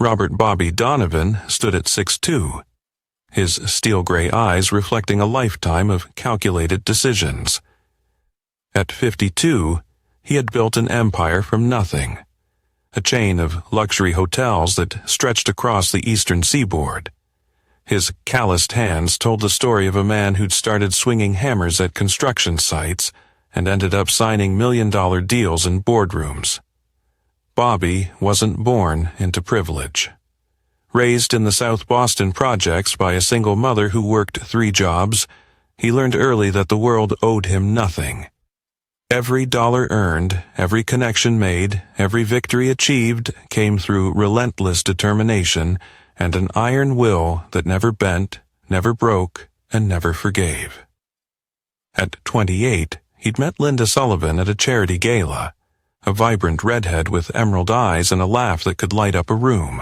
Robert "Bobby" Donovan stood at 6'2", his steel-gray eyes reflecting a lifetime of calculated decisions. At 52, he had built an empire from nothing, a chain of luxury hotels that stretched across the eastern seaboard. His calloused hands told the story of a man who'd started swinging hammers at construction sites and ended up signing million-dollar deals in boardrooms. Bobby wasn't born into privilege. Raised in the South Boston projects by a single mother who worked 3 jobs, he learned early that the world owed him nothing. Every dollar earned, every connection made, every victory achieved came through relentless determination and an iron will that never bent, never broke, and never forgave. At 28, he'd met Linda Sullivan at a charity gala, a vibrant redhead with emerald eyes and a laugh that could light up a room.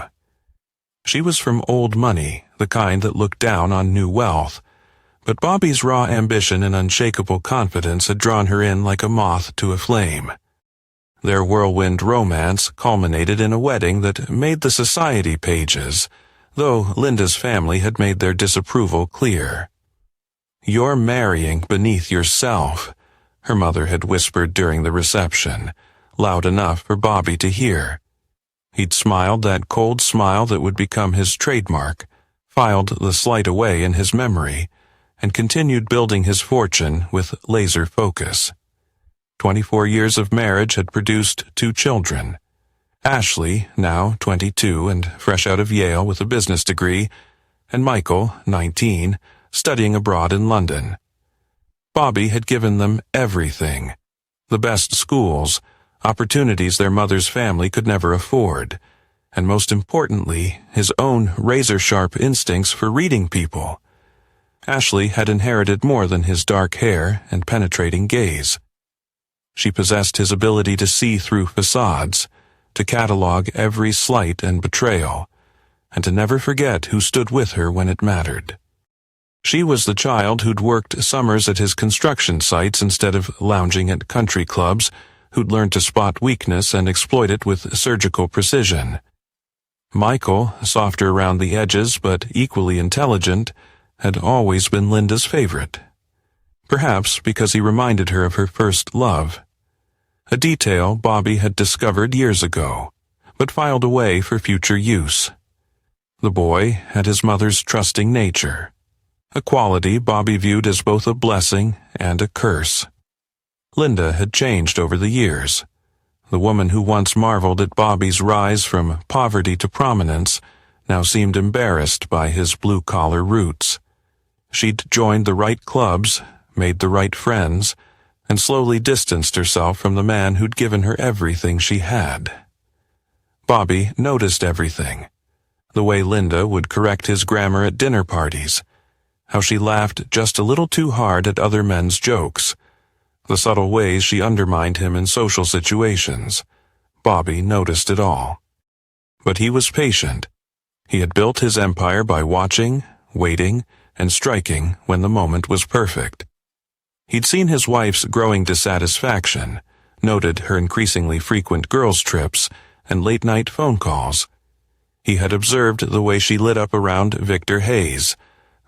She was from old money, the kind that looked down on new wealth, but Bobby's raw ambition and unshakable confidence had drawn her in like a moth to a flame. Their whirlwind romance culminated in a wedding that made the society pages, though Linda's family had made their disapproval clear. "You're marrying beneath yourself," her mother had whispered during the reception, loud enough for Bobby to hear. He'd smiled that cold smile that would become his trademark, filed the slight away in his memory, and continued building his fortune with laser focus. 24 years of marriage had produced 2 children. Ashley, now 22 and fresh out of Yale with a business degree, and Michael, 19, studying abroad in London. Bobby had given them everything: the best schools, opportunities their mother's family could never afford, and most importantly, his own razor-sharp instincts for reading people. Ashley had inherited more than his dark hair and penetrating gaze. She possessed his ability to see through facades, to catalog every slight and betrayal, and to never forget who stood with her when it mattered. She was the child who'd worked summers at his construction sites instead of lounging at country clubs, who'd learned to spot weakness and exploit it with surgical precision. Michael, softer around the edges but equally intelligent, had always been Linda's favorite. Perhaps because he reminded her of her first love. A detail Bobby had discovered years ago, but filed away for future use. The boy had his mother's trusting nature, a quality Bobby viewed as both a blessing and a curse. Linda had changed over the years. The woman who once marveled at Bobby's rise from poverty to prominence now seemed embarrassed by his blue-collar roots. She'd joined the right clubs, made the right friends, and slowly distanced herself from the man who'd given her everything she had. Bobby noticed everything. The way Linda would correct his grammar at dinner parties, how she laughed just a little too hard at other men's jokes, the subtle ways she undermined him in social situations. Bobby noticed it all. But he was patient. He had built his empire by watching, waiting, and striking when the moment was perfect. He'd seen his wife's growing dissatisfaction, noted her increasingly frequent girls' trips and late-night phone calls. He had observed the way she lit up around Victor Hayes,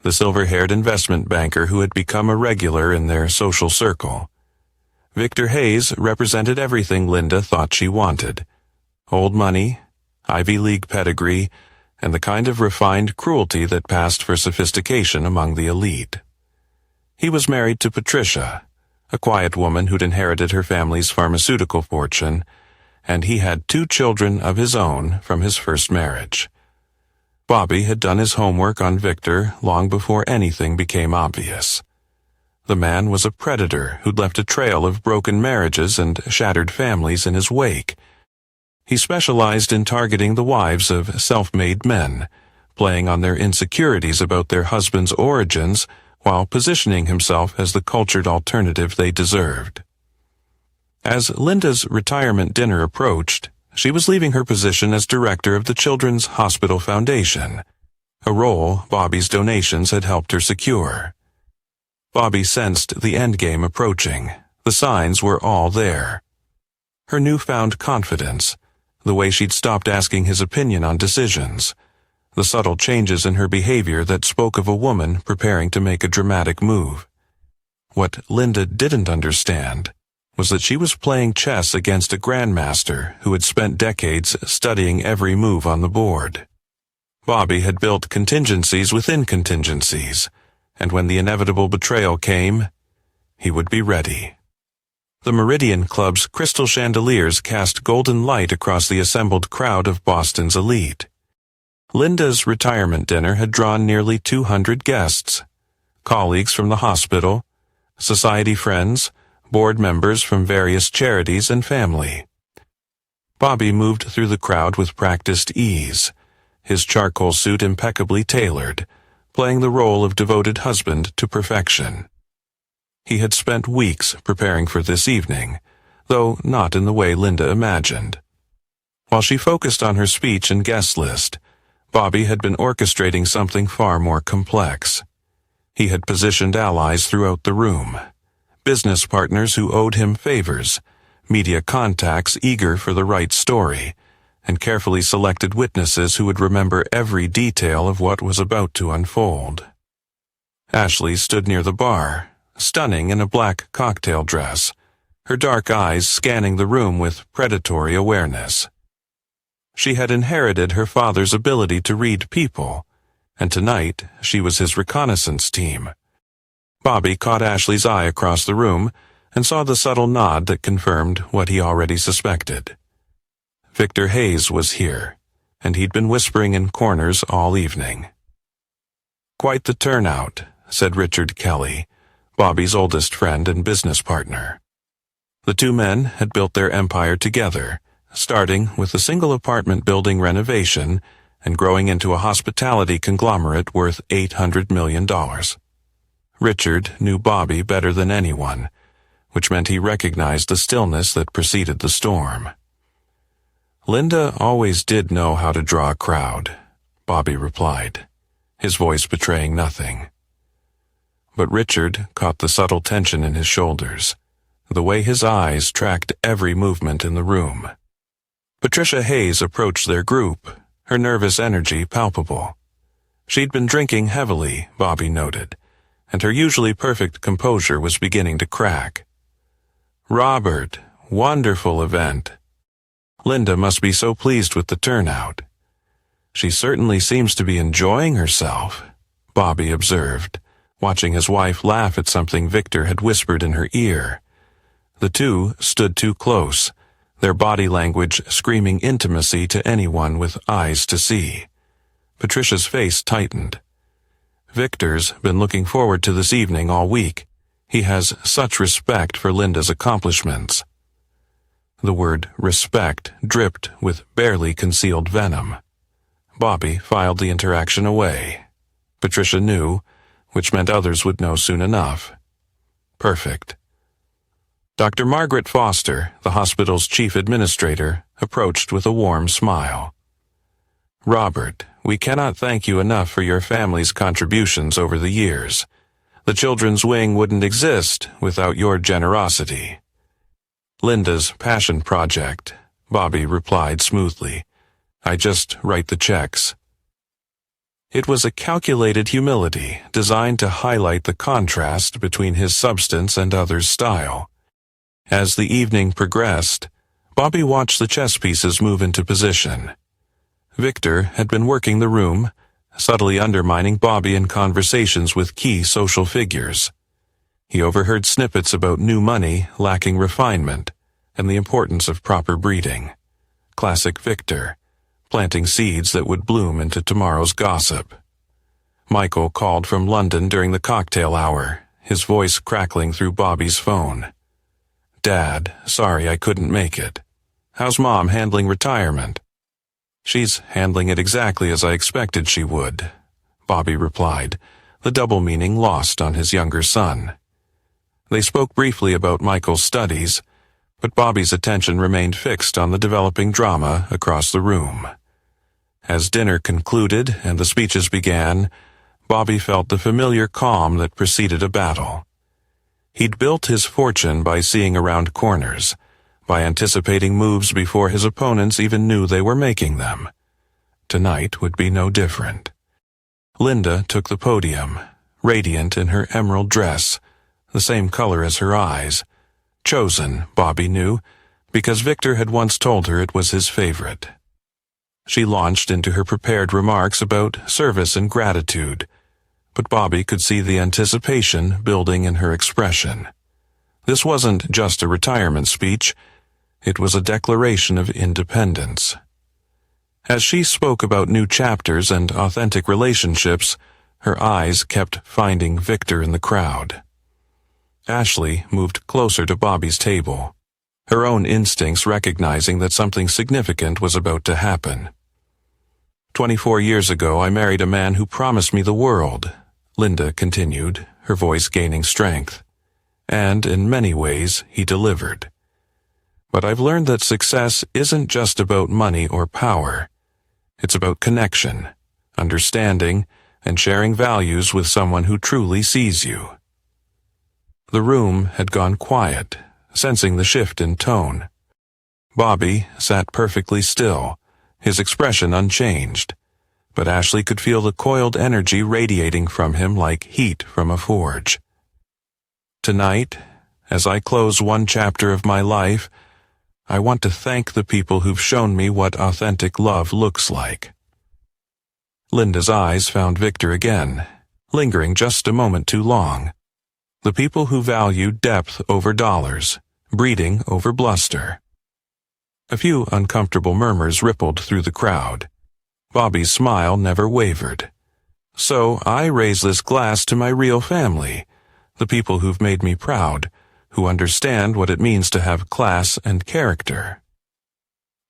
the silver-haired investment banker who had become a regular in their social circle. Victor Hayes represented everything Linda thought she wanted: old money, Ivy League pedigree, and the kind of refined cruelty that passed for sophistication among the elite. He was married to Patricia, a quiet woman who'd inherited her family's pharmaceutical fortune, and he had 2 children of his own from his first marriage. Bobby had done his homework on Victor long before anything became obvious. The man was a predator who'd left a trail of broken marriages and shattered families in his wake. He specialized in targeting the wives of self-made men, playing on their insecurities about their husbands' origins while positioning himself as the cultured alternative they deserved. As Linda's retirement dinner approached, she was leaving her position as director of the Children's Hospital Foundation, a role Bobby's donations had helped her secure. Bobby sensed the endgame approaching. The signs were all there. Her newfound confidence, the way she'd stopped asking his opinion on decisions, the subtle changes in her behavior that spoke of a woman preparing to make a dramatic move. What Linda didn't understand was that she was playing chess against a grandmaster who had spent decades studying every move on the board. Bobby had built contingencies within contingencies, and when the inevitable betrayal came, he would be ready. The Meridian Club's crystal chandeliers cast golden light across the assembled crowd of Boston's elite. Linda's retirement dinner had drawn nearly 200 guests, colleagues from the hospital, society friends, board members from various charities and family. Bobby moved through the crowd with practiced ease, his charcoal suit impeccably tailored, playing the role of devoted husband to perfection. He had spent weeks preparing for this evening, though not in the way Linda imagined. While she focused on her speech and guest list, Bobby had been orchestrating something far more complex. He had positioned allies throughout the room, business partners who owed him favors, media contacts eager for the right story, and carefully selected witnesses who would remember every detail of what was about to unfold. Ashley stood near the bar, stunning in a black cocktail dress, her dark eyes scanning the room with predatory awareness. She had inherited her father's ability to read people, and tonight she was his reconnaissance team. Bobby caught Ashley's eye across the room and saw the subtle nod that confirmed what he already suspected. Victor Hayes was here, and he'd been whispering in corners all evening. "Quite the turnout," said Richard Kelly, Bobby's oldest friend and business partner. The two men had built their empire together, starting with a single apartment building renovation and growing into a hospitality conglomerate worth $800 million. Richard knew Bobby better than anyone, which meant he recognized the stillness that preceded the storm. "Linda always did know how to draw a crowd," Bobby replied, his voice betraying nothing. But Richard caught the subtle tension in his shoulders, the way his eyes tracked every movement in the room. Patricia Hayes approached their group, her nervous energy palpable. She'd been drinking heavily, Bobby noted, and her usually perfect composure was beginning to crack. "Robert, wonderful event. Linda must be so pleased with the turnout." "She certainly seems to be enjoying herself," Bobby observed, watching his wife laugh at something Victor had whispered in her ear. The two stood too close, their body language screaming intimacy to anyone with eyes to see. Patricia's face tightened. "Victor's been looking forward to this evening all week. He has such respect for Linda's accomplishments." The word respect dripped with barely concealed venom. Bobby filed the interaction away. Patricia knew, which meant others would know soon enough. Perfect. Dr. Margaret Foster, the hospital's chief administrator, approached with a warm smile. "Robert, we cannot thank you enough for your family's contributions over the years. The children's wing wouldn't exist without your generosity." "Linda's passion project," Bobby replied smoothly. "I just write the checks." It was a calculated humility designed to highlight the contrast between his substance and others' style. As the evening progressed, Bobby watched the chess pieces move into position. Victor had been working the room, subtly undermining Bobby in conversations with key social figures. He overheard snippets about new money lacking refinement and the importance of proper breeding. Classic Victor, planting seeds that would bloom into tomorrow's gossip. Michael called from London during the cocktail hour, his voice crackling through Bobby's phone. "Dad, sorry I couldn't make it. How's Mom handling retirement?" "She's handling it exactly as I expected she would," Bobby replied, the double meaning lost on his younger son. They spoke briefly about Michael's studies, but Bobby's attention remained fixed on the developing drama across the room. As dinner concluded and the speeches began, Bobby felt the familiar calm that preceded a battle. He'd built his fortune by seeing around corners, by anticipating moves before his opponents even knew they were making them. Tonight would be no different. Linda took the podium, radiant in her emerald dress, the same color as her eyes, chosen, Bobby knew, because Victor had once told her it was his favorite. She launched into her prepared remarks about service and gratitude, but Bobby could see the anticipation building in her expression. This wasn't just a retirement speech, it was a declaration of independence. As she spoke about new chapters and authentic relationships, her eyes kept finding Victor in the crowd. Ashley moved closer to Bobby's table, her own instincts recognizing that something significant was about to happen. 24 years ago, I married a man who promised me the world, Linda continued, her voice gaining strength. And in many ways, he delivered. But I've learned that success isn't just about money or power. It's about connection, understanding, and sharing values with someone who truly sees you. The room had gone quiet, sensing the shift in tone. Bobby sat perfectly still, his expression unchanged, but Ashley could feel the coiled energy radiating from him like heat from a forge. Tonight, as I close one chapter of my life, I want to thank the people who've shown me what authentic love looks like. Linda's eyes found Victor again, lingering just a moment too long. The people who value depth over dollars, breeding over bluster. A few uncomfortable murmurs rippled through the crowd. Bobby's smile never wavered. So I raise this glass to my real family, the people who've made me proud, who understand what it means to have class and character.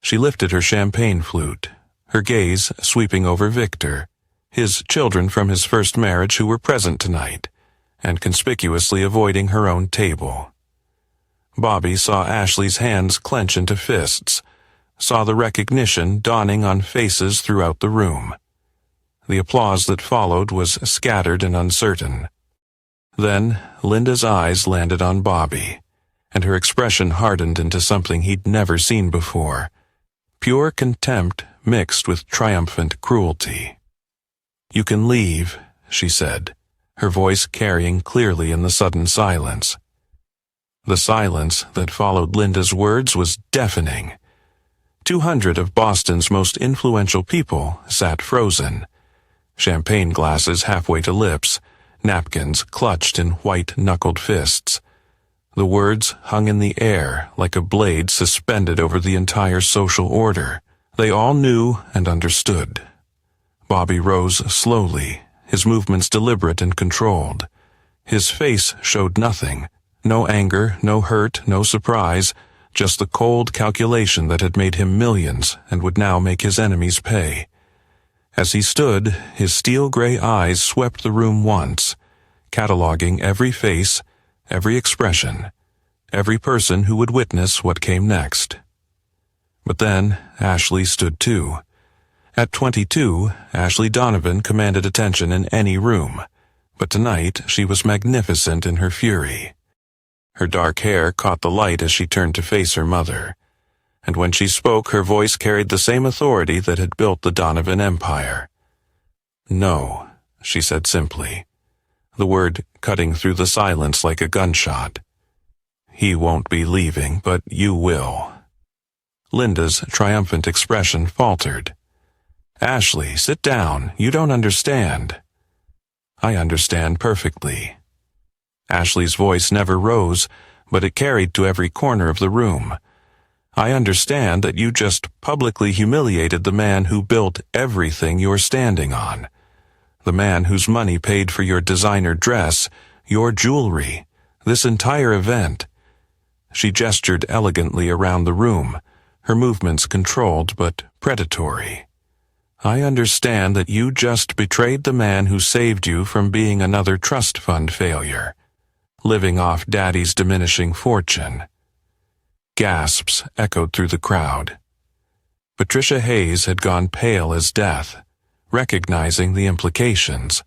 She lifted her champagne flute, her gaze sweeping over Victor, his children from his first marriage who were present tonight, and conspicuously avoiding her own table. Bobby saw Ashley's hands clench into fists, saw the recognition dawning on faces throughout the room. The applause that followed was scattered and uncertain. Then Linda's eyes landed on Bobby, and her expression hardened into something he'd never seen before, pure contempt mixed with triumphant cruelty. "You can leave," she said, her voice carrying clearly in the sudden silence. The silence that followed Linda's words was deafening. 200 of Boston's most influential people sat frozen, champagne glasses halfway to lips, napkins clutched in white-knuckled fists. The words hung in the air like a blade suspended over the entire social order. They all knew and understood. Bobby rose slowly, his movements deliberate and controlled. His face showed nothing, no anger, no hurt, no surprise, just the cold calculation that had made him millions and would now make his enemies pay. As he stood, his steel-gray eyes swept the room once, cataloging every face, every expression, every person who would witness what came next. But then Ashley stood too. At 22, Ashley Donovan commanded attention in any room, but tonight she was magnificent in her fury. Her dark hair caught the light as she turned to face her mother, and when she spoke her voice carried the same authority that had built the Donovan empire. "No," she said simply, the word cutting through the silence like a gunshot. "He won't be leaving, but you will." Linda's triumphant expression faltered. "Ashley, sit down. You don't understand." "I understand perfectly." Ashley's voice never rose, but it carried to every corner of the room. "I understand that you just publicly humiliated the man who built everything you're standing on. The man whose money paid for your designer dress, your jewelry, this entire event." She gestured elegantly around the room, her movements controlled but predatory. "I understand that you just betrayed the man who saved you from being another trust fund failure, living off Daddy's diminishing fortune." Gasps echoed through the crowd. Patricia Hayes had gone pale as death, recognizing the implications.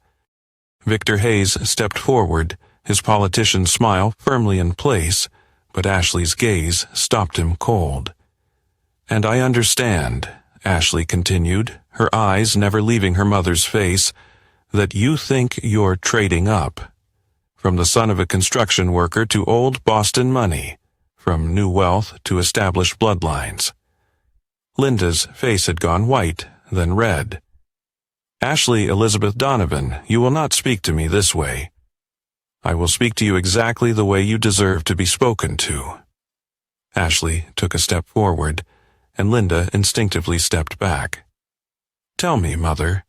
Victor Hayes stepped forward, his politician smile firmly in place, but Ashley's gaze stopped him cold. "And I understand," Ashley continued, her eyes never leaving her mother's face, "that you think you're trading up. From the son of a construction worker to old Boston money, from new wealth to established bloodlines." Linda's face had gone white, then red. "Ashley Elizabeth Donovan, you will not speak to me this way. I will speak to you exactly the way you deserve to be spoken to." Ashley took a step forward, and Linda instinctively stepped back. "Tell me, Mother,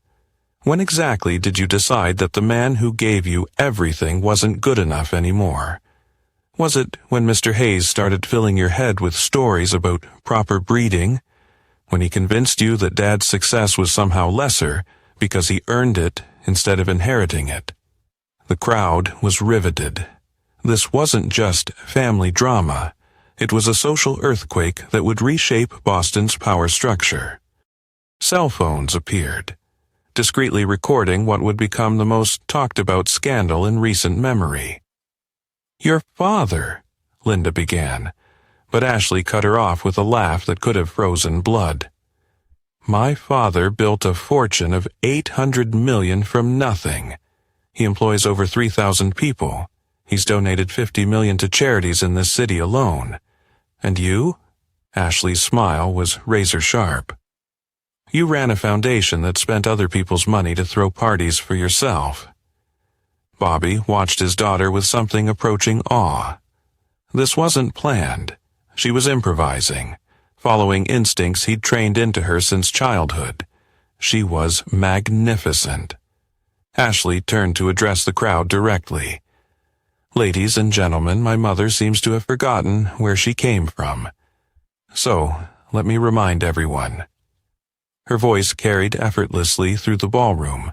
when exactly did you decide that the man who gave you everything wasn't good enough anymore? Was it when Mr. Hayes started filling your head with stories about proper breeding? When he convinced you that Dad's success was somehow lesser because he earned it instead of inheriting it?" The crowd was riveted. This wasn't just family drama. It was a social earthquake that would reshape Boston's power structure. Cell phones appeared, discreetly recording what would become the most talked-about scandal in recent memory. "Your father," Linda began, but Ashley cut her off with a laugh that could have frozen blood. "My father built a fortune of $800 million from nothing. He employs over 3,000 people. He's donated $50 million to charities in this city alone. And you?" Ashley's smile was razor-sharp. "You ran a foundation that spent other people's money to throw parties for yourself." Bobby watched his daughter with something approaching awe. This wasn't planned. She was improvising, following instincts he'd trained into her since childhood. She was magnificent. Ashley turned to address the crowd directly. "Ladies and gentlemen, my mother seems to have forgotten where she came from. So, let me remind everyone." Her voice carried effortlessly through the ballroom.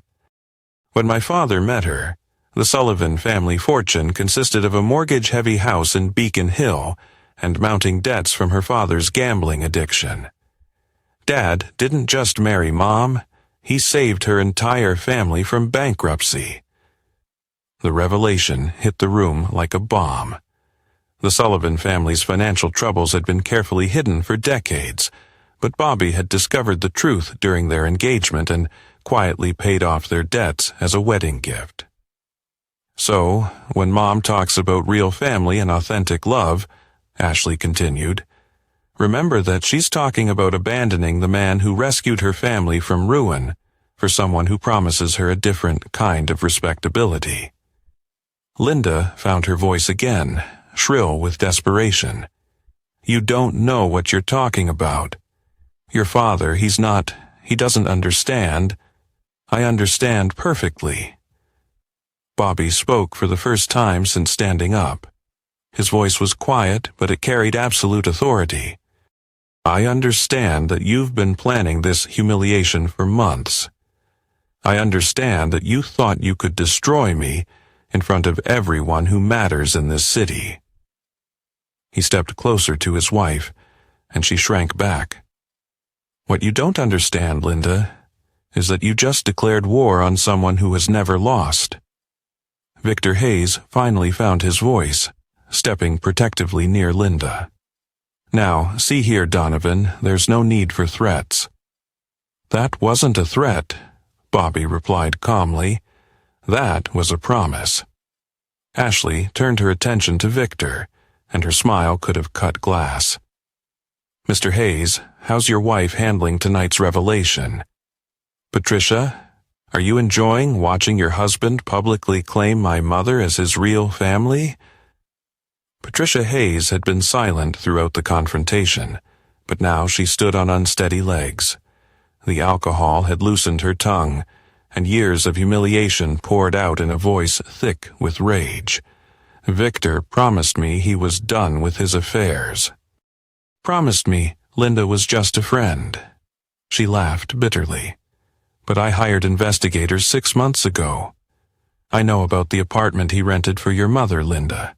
"When my father met her, the Sullivan family fortune consisted of a mortgage-heavy house in Beacon Hill and mounting debts from her father's gambling addiction. Dad didn't just marry Mom, he saved her entire family from bankruptcy." The revelation hit the room like a bomb. The Sullivan family's financial troubles had been carefully hidden for decades, but Bobby had discovered the truth during their engagement and quietly paid off their debts as a wedding gift. "So, when Mom talks about real family and authentic love," Ashley continued, "remember that she's talking about abandoning the man who rescued her family from ruin for someone who promises her a different kind of respectability." Linda found her voice again, shrill with desperation. "You don't know what you're talking about. Your father, he doesn't understand. I understand perfectly." Bobby spoke for the first time since standing up. His voice was quiet, but it carried absolute authority. "I understand that you've been planning this humiliation for months. I understand that you thought you could destroy me in front of everyone who matters in this city." He stepped closer to his wife, and she shrank back. "What you don't understand, Linda, is that you just declared war on someone who has never lost." Victor Hayes finally found his voice, stepping protectively near Linda. "Now, see here, Donovan, there's no need for threats." "That wasn't a threat," Bobby replied calmly. "That was a promise." Ashley turned her attention to Victor, and her smile could have cut glass. "Mr. Hayes, how's your wife handling tonight's revelation? Patricia, are you enjoying watching your husband publicly claim my mother as his real family?" Patricia Hayes had been silent throughout the confrontation, but now she stood on unsteady legs. The alcohol had loosened her tongue, and years of humiliation poured out in a voice thick with rage. "Victor promised me he was done with his affairs. Promised me Linda was just a friend." She laughed bitterly. "But I hired investigators 6 months ago. I know about the apartment he rented for your mother, Linda.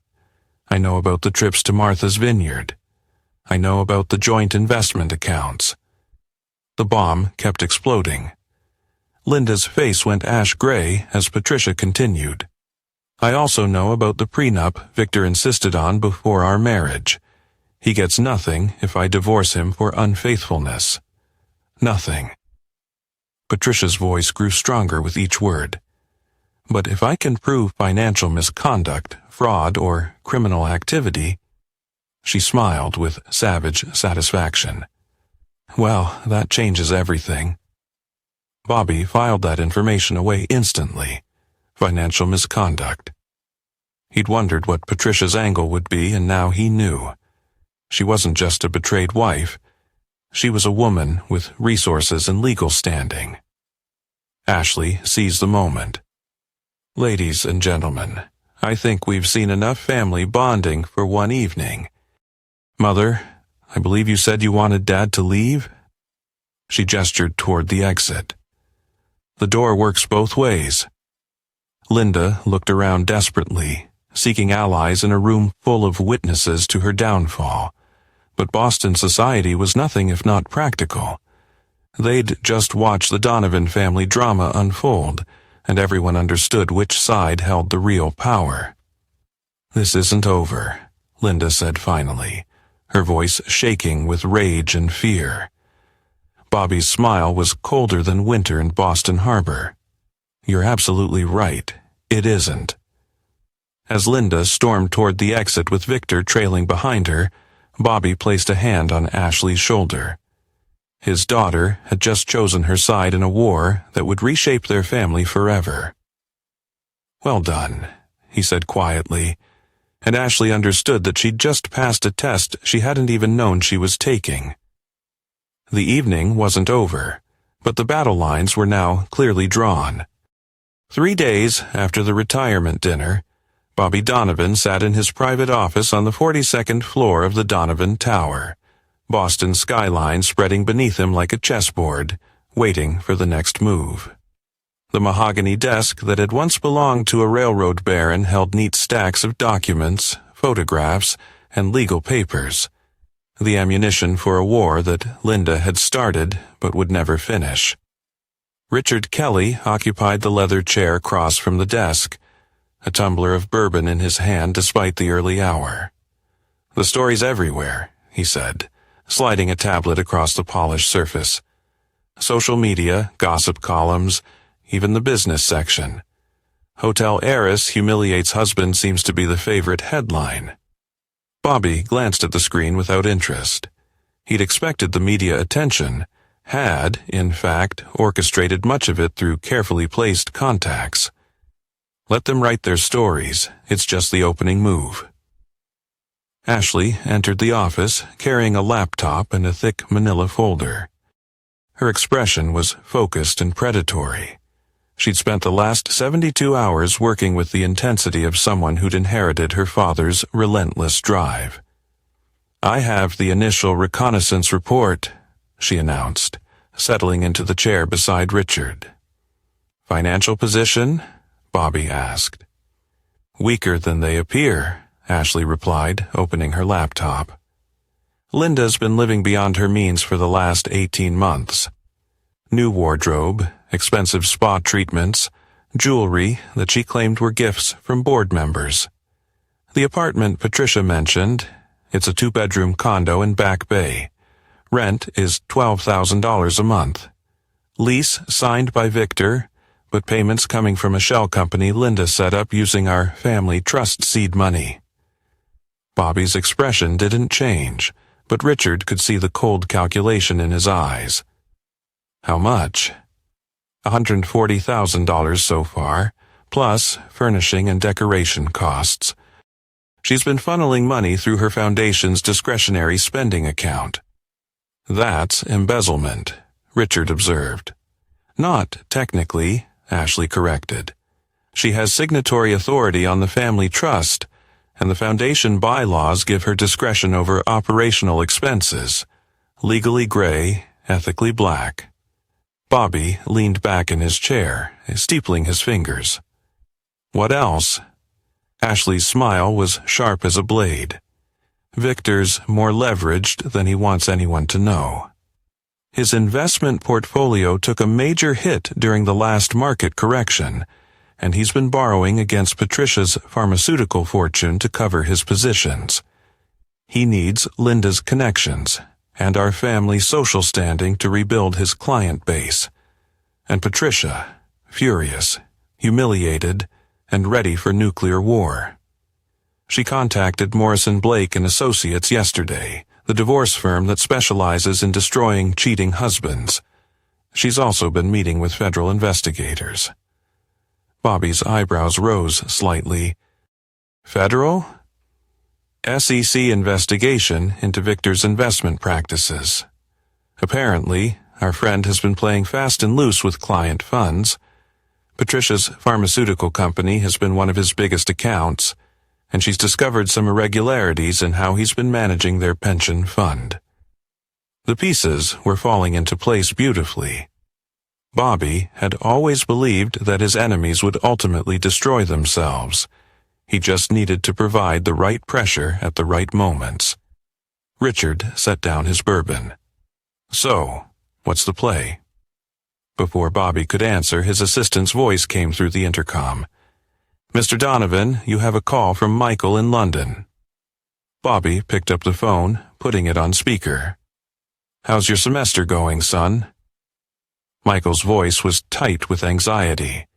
I know about the trips to Martha's Vineyard. I know about the joint investment accounts." The bomb kept exploding. Linda's face went ash gray as Patricia continued. I also know about the prenup Victor insisted on before our marriage. He gets nothing if I divorce him for unfaithfulness. Nothing." Patricia's voice grew stronger with each word. "But if I can prove financial misconduct, fraud, or criminal activity—" She smiled with savage satisfaction. "Well, that changes everything." Bobby filed that information away instantly. Financial misconduct. He'd wondered what Patricia's angle would be, and now he knew. She wasn't just a betrayed wife. She was a woman with resources and legal standing. Ashley seized the moment. "Ladies and gentlemen, I think we've seen enough family bonding for one evening. Mother, I believe you said you wanted Dad to leave?" She gestured toward the exit. "The door works both ways." Linda looked around desperately, seeking allies in a room full of witnesses to her downfall. But Boston society was nothing if not practical. They'd just watched the Donovan family drama unfold, and everyone understood which side held the real power. "This isn't over," Linda said finally, her voice shaking with rage and fear. Bobby's smile was colder than winter in Boston Harbor. "You're absolutely right. It isn't." As Linda stormed toward the exit with Victor trailing behind her, Bobby placed a hand on Ashley's shoulder. His daughter had just chosen her side in a war that would reshape their family forever. "Well done," he said quietly, and Ashley understood that she'd just passed a test she hadn't even known she was taking. The evening wasn't over, but the battle lines were now clearly drawn. 3 days after the retirement dinner, Bobby Donovan sat in his private office on the 42nd floor of the Donovan Tower, Boston's skyline spreading beneath him like a chessboard, waiting for the next move. The mahogany desk that had once belonged to a railroad baron held neat stacks of documents, photographs, and legal papers, the ammunition for a war that Linda had started but would never finish. Richard Kelly occupied the leather chair across from the desk, a tumbler of bourbon in his hand despite the early hour. "The story's everywhere," he said, sliding a tablet across the polished surface. "Social media, gossip columns, even the business section. Hotel heiress humiliates husband seems to be the favorite headline." Bobby glanced at the screen without interest. He'd expected the media attention, had, in fact, orchestrated much of it through carefully placed contacts. Let them write their stories, it's just the opening move. Ashley entered the office, carrying a laptop and a thick manila folder. Her expression was focused and predatory. She'd spent the last 72 hours working with the intensity of someone who'd inherited her father's relentless drive. "I have the initial reconnaissance report," she announced, settling into the chair beside Richard. "Financial position?" Bobby asked. "Weaker than they appear," Ashley replied, opening her laptop. "Linda's been living beyond her means for the last 18 months. New wardrobe, expensive spa treatments, jewelry that she claimed were gifts from board members. The apartment Patricia mentioned, it's a 2-bedroom condo in Back Bay. Rent is $12,000 a month. Lease signed by Victor, but payments coming from a shell company Linda set up using our family trust seed money." Bobby's expression didn't change, but Richard could see the cold calculation in his eyes. "How much?" $140,000 so far, plus furnishing and decoration costs. She's been funneling money through her foundation's discretionary spending account. "That's embezzlement," Richard observed. "Not technically," Ashley corrected. "She has signatory authority on the family trust, and the foundation bylaws give her discretion over operational expenses. Legally gray, ethically black." Bobby leaned back in his chair, steepling his fingers. "What else?" Ashley's smile was sharp as a blade. "Victor's more leveraged than he wants anyone to know. His investment portfolio took a major hit during the last market correction, and he's been borrowing against Patricia's pharmaceutical fortune to cover his positions. He needs Linda's connections and our family's social standing to rebuild his client base. And Patricia, furious, humiliated, and ready for nuclear war. She contacted Morrison Blake and Associates yesterday, the divorce firm that specializes in destroying cheating husbands. She's also been meeting with federal investigators. Bobby's eyebrows rose slightly. Federal? SEC investigation into Victor's investment practices. Apparently, our friend has been playing fast and loose with client funds. Patricia's pharmaceutical company has been one of his biggest accounts, and she's discovered some irregularities in how he's been managing their pension fund. The pieces were falling into place beautifully. Bobby had always believed that his enemies would ultimately destroy themselves. He just needed to provide the right pressure at the right moments. Richard set down his bourbon. So, what's the play? Before Bobby could answer, his assistant's voice came through the intercom. Mr. Donovan, you have a call from Michael in London. Bobby picked up the phone, putting it on speaker. How's your semester going, son? Michael's voice was tight with anxiety.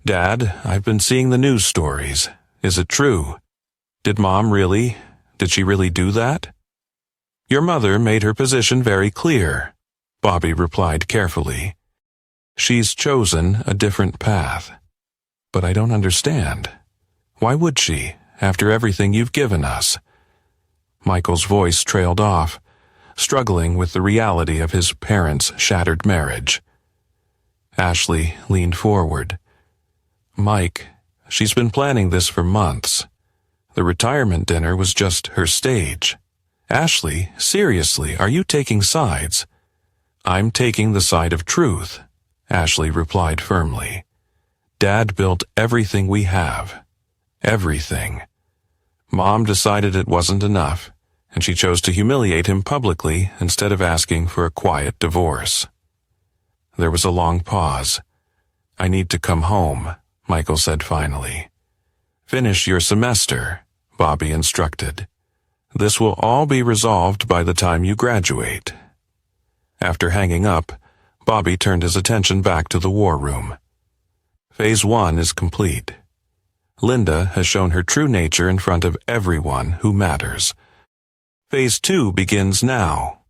Dad, I've been seeing the news stories. Is it true? Did she really do that? Your mother made her position very clear, Bobby replied carefully. She's chosen a different path. But I don't understand. Why would she, after everything you've given us? Michael's voice trailed off, struggling with the reality of his parents' shattered marriage. Ashley leaned forward. Mike, she's been planning this for months. The retirement dinner was just her stage. Ashley, seriously, are you taking sides? I'm taking the side of truth, Ashley replied firmly. Dad built everything we have. Everything. Mom decided it wasn't enough, and she chose to humiliate him publicly instead of asking for a quiet divorce. There was a long pause. I need to come home, Michael said finally. Finish your semester, Bobby instructed. This will all be resolved by the time you graduate. After hanging up, Bobby turned his attention back to the war room. Phase 1 is complete. Linda has shown her true nature in front of everyone who matters. Phase 2 begins now.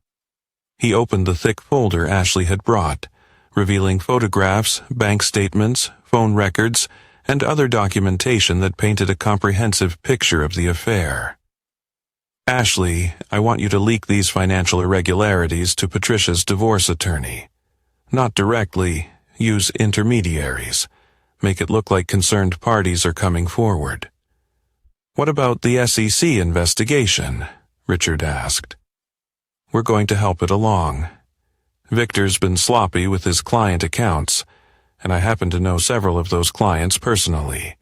He opened the thick folder Ashley had brought, revealing photographs, bank statements, phone records, and other documentation that painted a comprehensive picture of the affair. Ashley, I want you to leak these financial irregularities to Patricia's divorce attorney. Not directly, use intermediaries. Make it look like concerned parties are coming forward. What about the SEC investigation? Richard asked. We're going to help it along. Victor's been sloppy with his client accounts, and I happen to know several of those clients personally.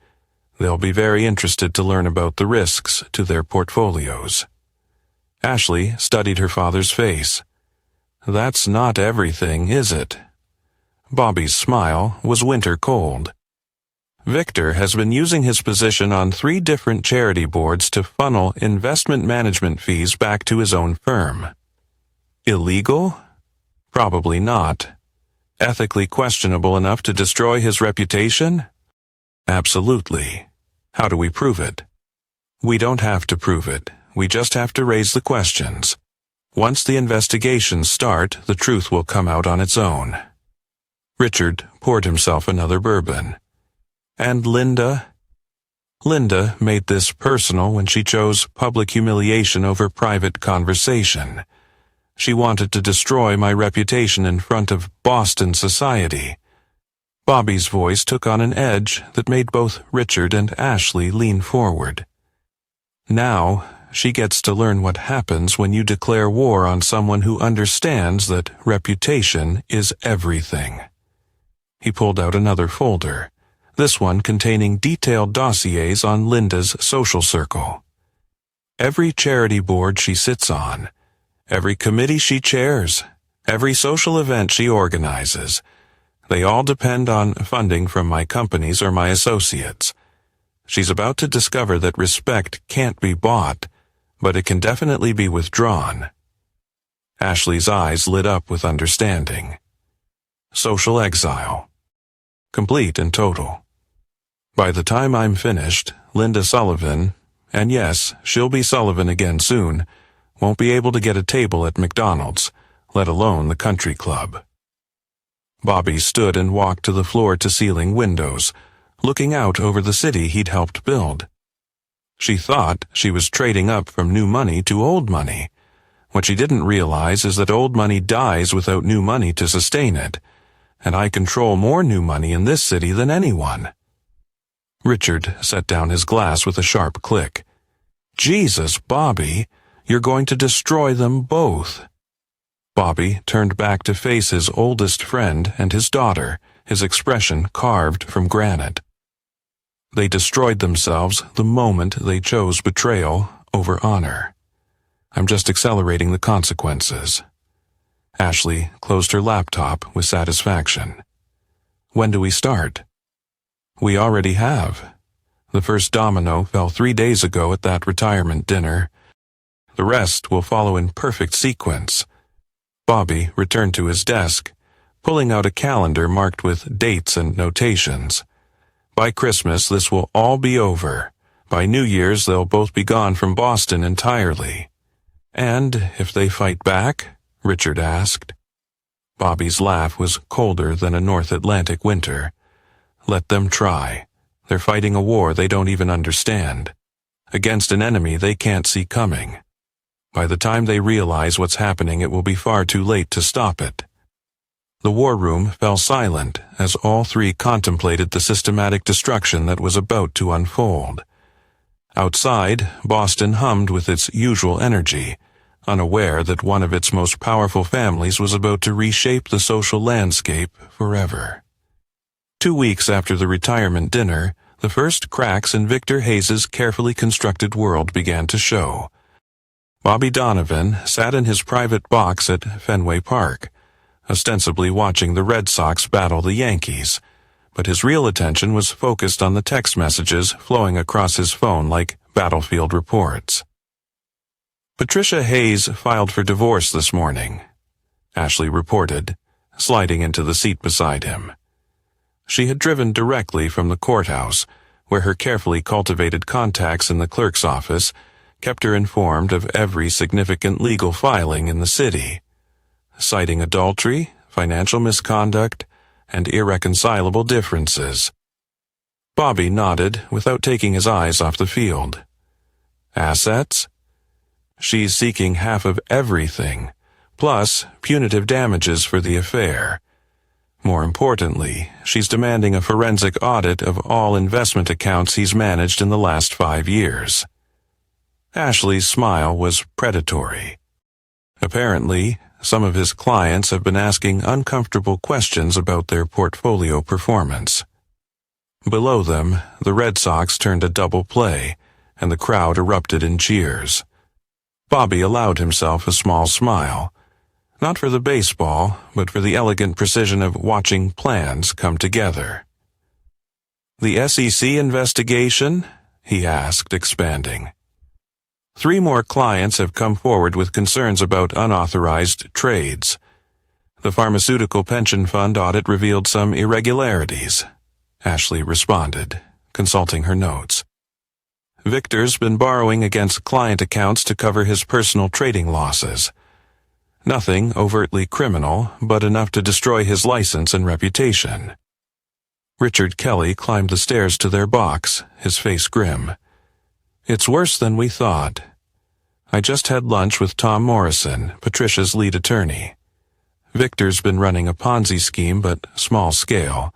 They'll be very interested to learn about the risks to their portfolios. Ashley studied her father's face. That's not everything, is it? Bobby's smile was winter cold. Victor has been using his position on 3 different charity boards to funnel investment management fees back to his own firm. Illegal? Probably not. Ethically questionable enough to destroy his reputation? Absolutely. How do we prove it? We don't have to prove it. We just have to raise the questions. Once the investigations start, the truth will come out on its own. Richard poured himself another bourbon. And Linda? Linda made this personal when she chose public humiliation over private conversation. She wanted to destroy my reputation in front of Boston society. Bobby's voice took on an edge that made both Richard and Ashley lean forward. Now, she gets to learn what happens when you declare war on someone who understands that reputation is everything. He pulled out another folder, this one containing detailed dossiers on Linda's social circle. Every charity board she sits on, every committee she chairs, every social event she organizes, They all depend on funding from my companies or my associates. She's about to discover that respect can't be bought, but it can definitely be withdrawn. Ashley's eyes lit up with understanding. Social exile. Complete and total. By the time I'm finished, Linda Sullivan, and yes, she'll be Sullivan again soon, won't be able to get a table at McDonald's, let alone the country club. Bobby stood and walked to the floor-to-ceiling windows, looking out over the city he'd helped build. She thought she was trading up from new money to old money. What she didn't realize is that old money dies without new money to sustain it, and I control more new money in this city than anyone. Richard set down his glass with a sharp click. Jesus, Bobby, you're going to destroy them both. Bobby turned back to face his oldest friend and his daughter, his expression carved from granite. They destroyed themselves the moment they chose betrayal over honor. I'm just accelerating the consequences. Ashley closed her laptop with satisfaction. When do we start? We already have. The first domino fell 3 days ago at that retirement dinner. The rest will follow in perfect sequence. Bobby returned to his desk, pulling out a calendar marked with dates and notations. By Christmas, this will all be over. By New Year's, they'll both be gone from Boston entirely. And if they fight back? Richard asked. Bobby's laugh was colder than a North Atlantic winter. Let them try. They're fighting a war they don't even understand, against an enemy they can't see coming. By the time they realize what's happening, it will be far too late to stop it. The war room fell silent as all three contemplated the systematic destruction that was about to unfold. Outside, Boston hummed with its usual energy, unaware that one of its most powerful families was about to reshape the social landscape forever. 2 weeks after the retirement dinner, the first cracks in Victor Hayes's carefully constructed world began to show. Bobby Donovan sat in his private box at Fenway Park, ostensibly watching the Red Sox battle the Yankees, but his real attention was focused on the text messages flowing across his phone like battlefield reports. Patricia Hayes filed for divorce this morning, Ashley reported, sliding into the seat beside him. She had driven directly from the courthouse, where her carefully cultivated contacts in the clerk's office kept her informed of every significant legal filing in the city, citing adultery, financial misconduct, and irreconcilable differences. Bobby nodded without taking his eyes off the field. Assets? She's seeking half of everything, plus punitive damages for the affair. More importantly, she's demanding a forensic audit of all investment accounts he's managed in the last 5 years. Ashley's smile was predatory. Apparently, some of his clients have been asking uncomfortable questions about their portfolio performance. Below them, the Red Sox turned a double play, and the crowd erupted in cheers. Bobby allowed himself a small smile, not for the baseball, but for the elegant precision of watching plans come together. The SEC investigation? He asked, expanding. 3 more clients have come forward with concerns about unauthorized trades. The pharmaceutical pension fund audit revealed some irregularities, Ashley responded, consulting her notes. Victor's been borrowing against client accounts to cover his personal trading losses. Nothing overtly criminal, but enough to destroy his license and reputation. Richard Kelly climbed the stairs to their box, his face grim. It's worse than we thought. I just had lunch with Tom Morrison, Patricia's lead attorney. Victor's been running a Ponzi scheme, but small scale.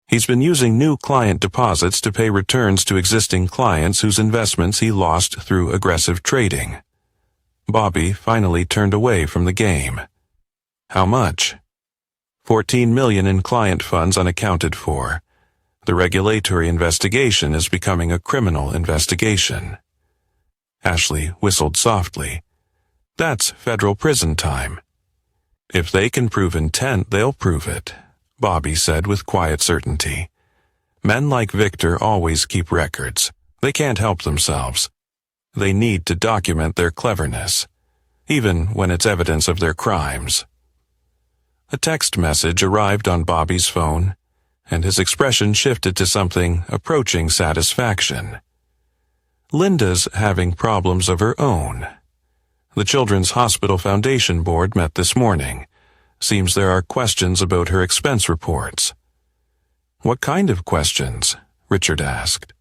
He's been using new client deposits to pay returns to existing clients whose investments he lost through aggressive trading. Bobby finally turned away from the game. How much? $14 million in client funds unaccounted for. The regulatory investigation is becoming a criminal investigation. Ashley whistled softly. That's federal prison time. If they can prove intent, they'll prove it. Bobby said with quiet certainty. Men like Victor always keep records. They can't help themselves. They need to document their cleverness, even when it's evidence of their crimes. A text message arrived on Bobby's phone, and his expression shifted to something approaching satisfaction. Linda's having problems of her own. The Children's Hospital Foundation Board met this morning. Seems there are questions about her expense reports. What kind of questions? Richard asked.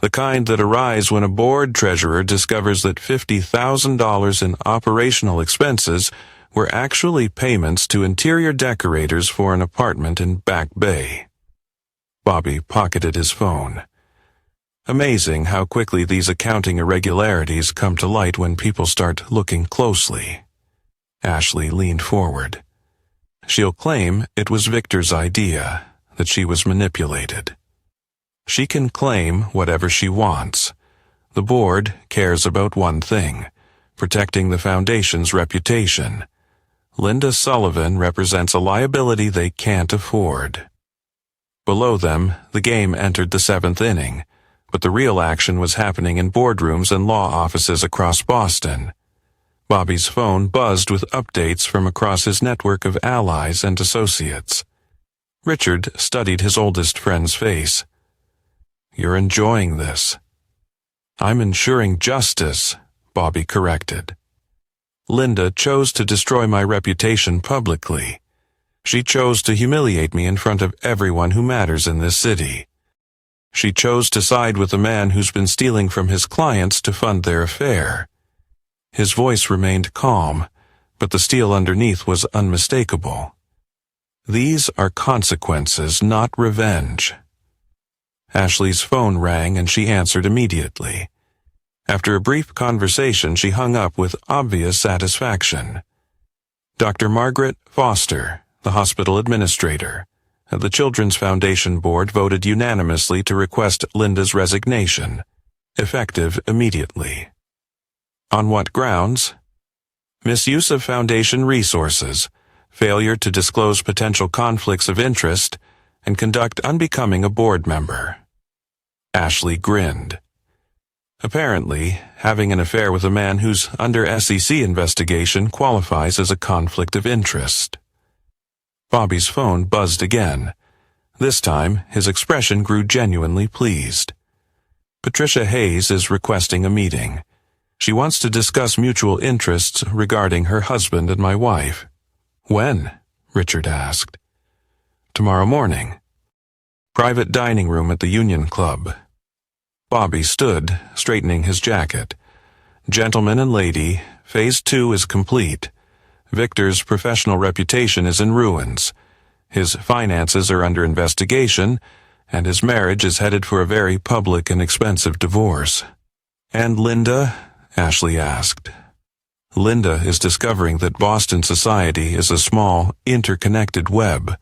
The kind that arise when a board treasurer discovers that $50,000 in operational expenses were actually payments to interior decorators for an apartment in Back Bay. Bobby pocketed his phone. Amazing how quickly these accounting irregularities come to light when people start looking closely. Ashley leaned forward. She'll claim it was Victor's idea, that she was manipulated. She can claim whatever she wants. The board cares about one thing, protecting the foundation's reputation. Linda Sullivan represents a liability they can't afford. Below them, the game entered the 7th inning, but the real action was happening in boardrooms and law offices across Boston. Bobby's phone buzzed with updates from across his network of allies and associates. Richard studied his oldest friend's face. "You're enjoying this." "I'm ensuring justice," Bobby corrected. "Linda chose to destroy my reputation publicly. She chose to humiliate me in front of everyone who matters in this city. She chose to side with a man who's been stealing from his clients to fund their affair." His voice remained calm, but the steel underneath was unmistakable. "These are consequences, not revenge." Ashley's phone rang and she answered immediately. After a brief conversation, she hung up with obvious satisfaction. Dr. Margaret Foster, the hospital administrator, the Children's Foundation Board voted unanimously to request Linda's resignation, effective immediately. On what grounds? Misuse of foundation resources, failure to disclose potential conflicts of interest, and conduct unbecoming a board member. Ashley grinned. Apparently, having an affair with a man who's under SEC investigation qualifies as a conflict of interest. Bobby's phone buzzed again. This time, his expression grew genuinely pleased. Patricia Hayes is requesting a meeting. She wants to discuss mutual interests regarding her husband and my wife. "When?" Richard asked. "Tomorrow morning. Private dining room at the Union Club." Bobby stood, straightening his jacket. "Gentleman and lady, Phase 2 is complete. Victor's professional reputation is in ruins. His finances are under investigation, and his marriage is headed for a very public and expensive divorce." "And Linda?" Ashley asked. "Linda is discovering that Boston society is a small, interconnected web.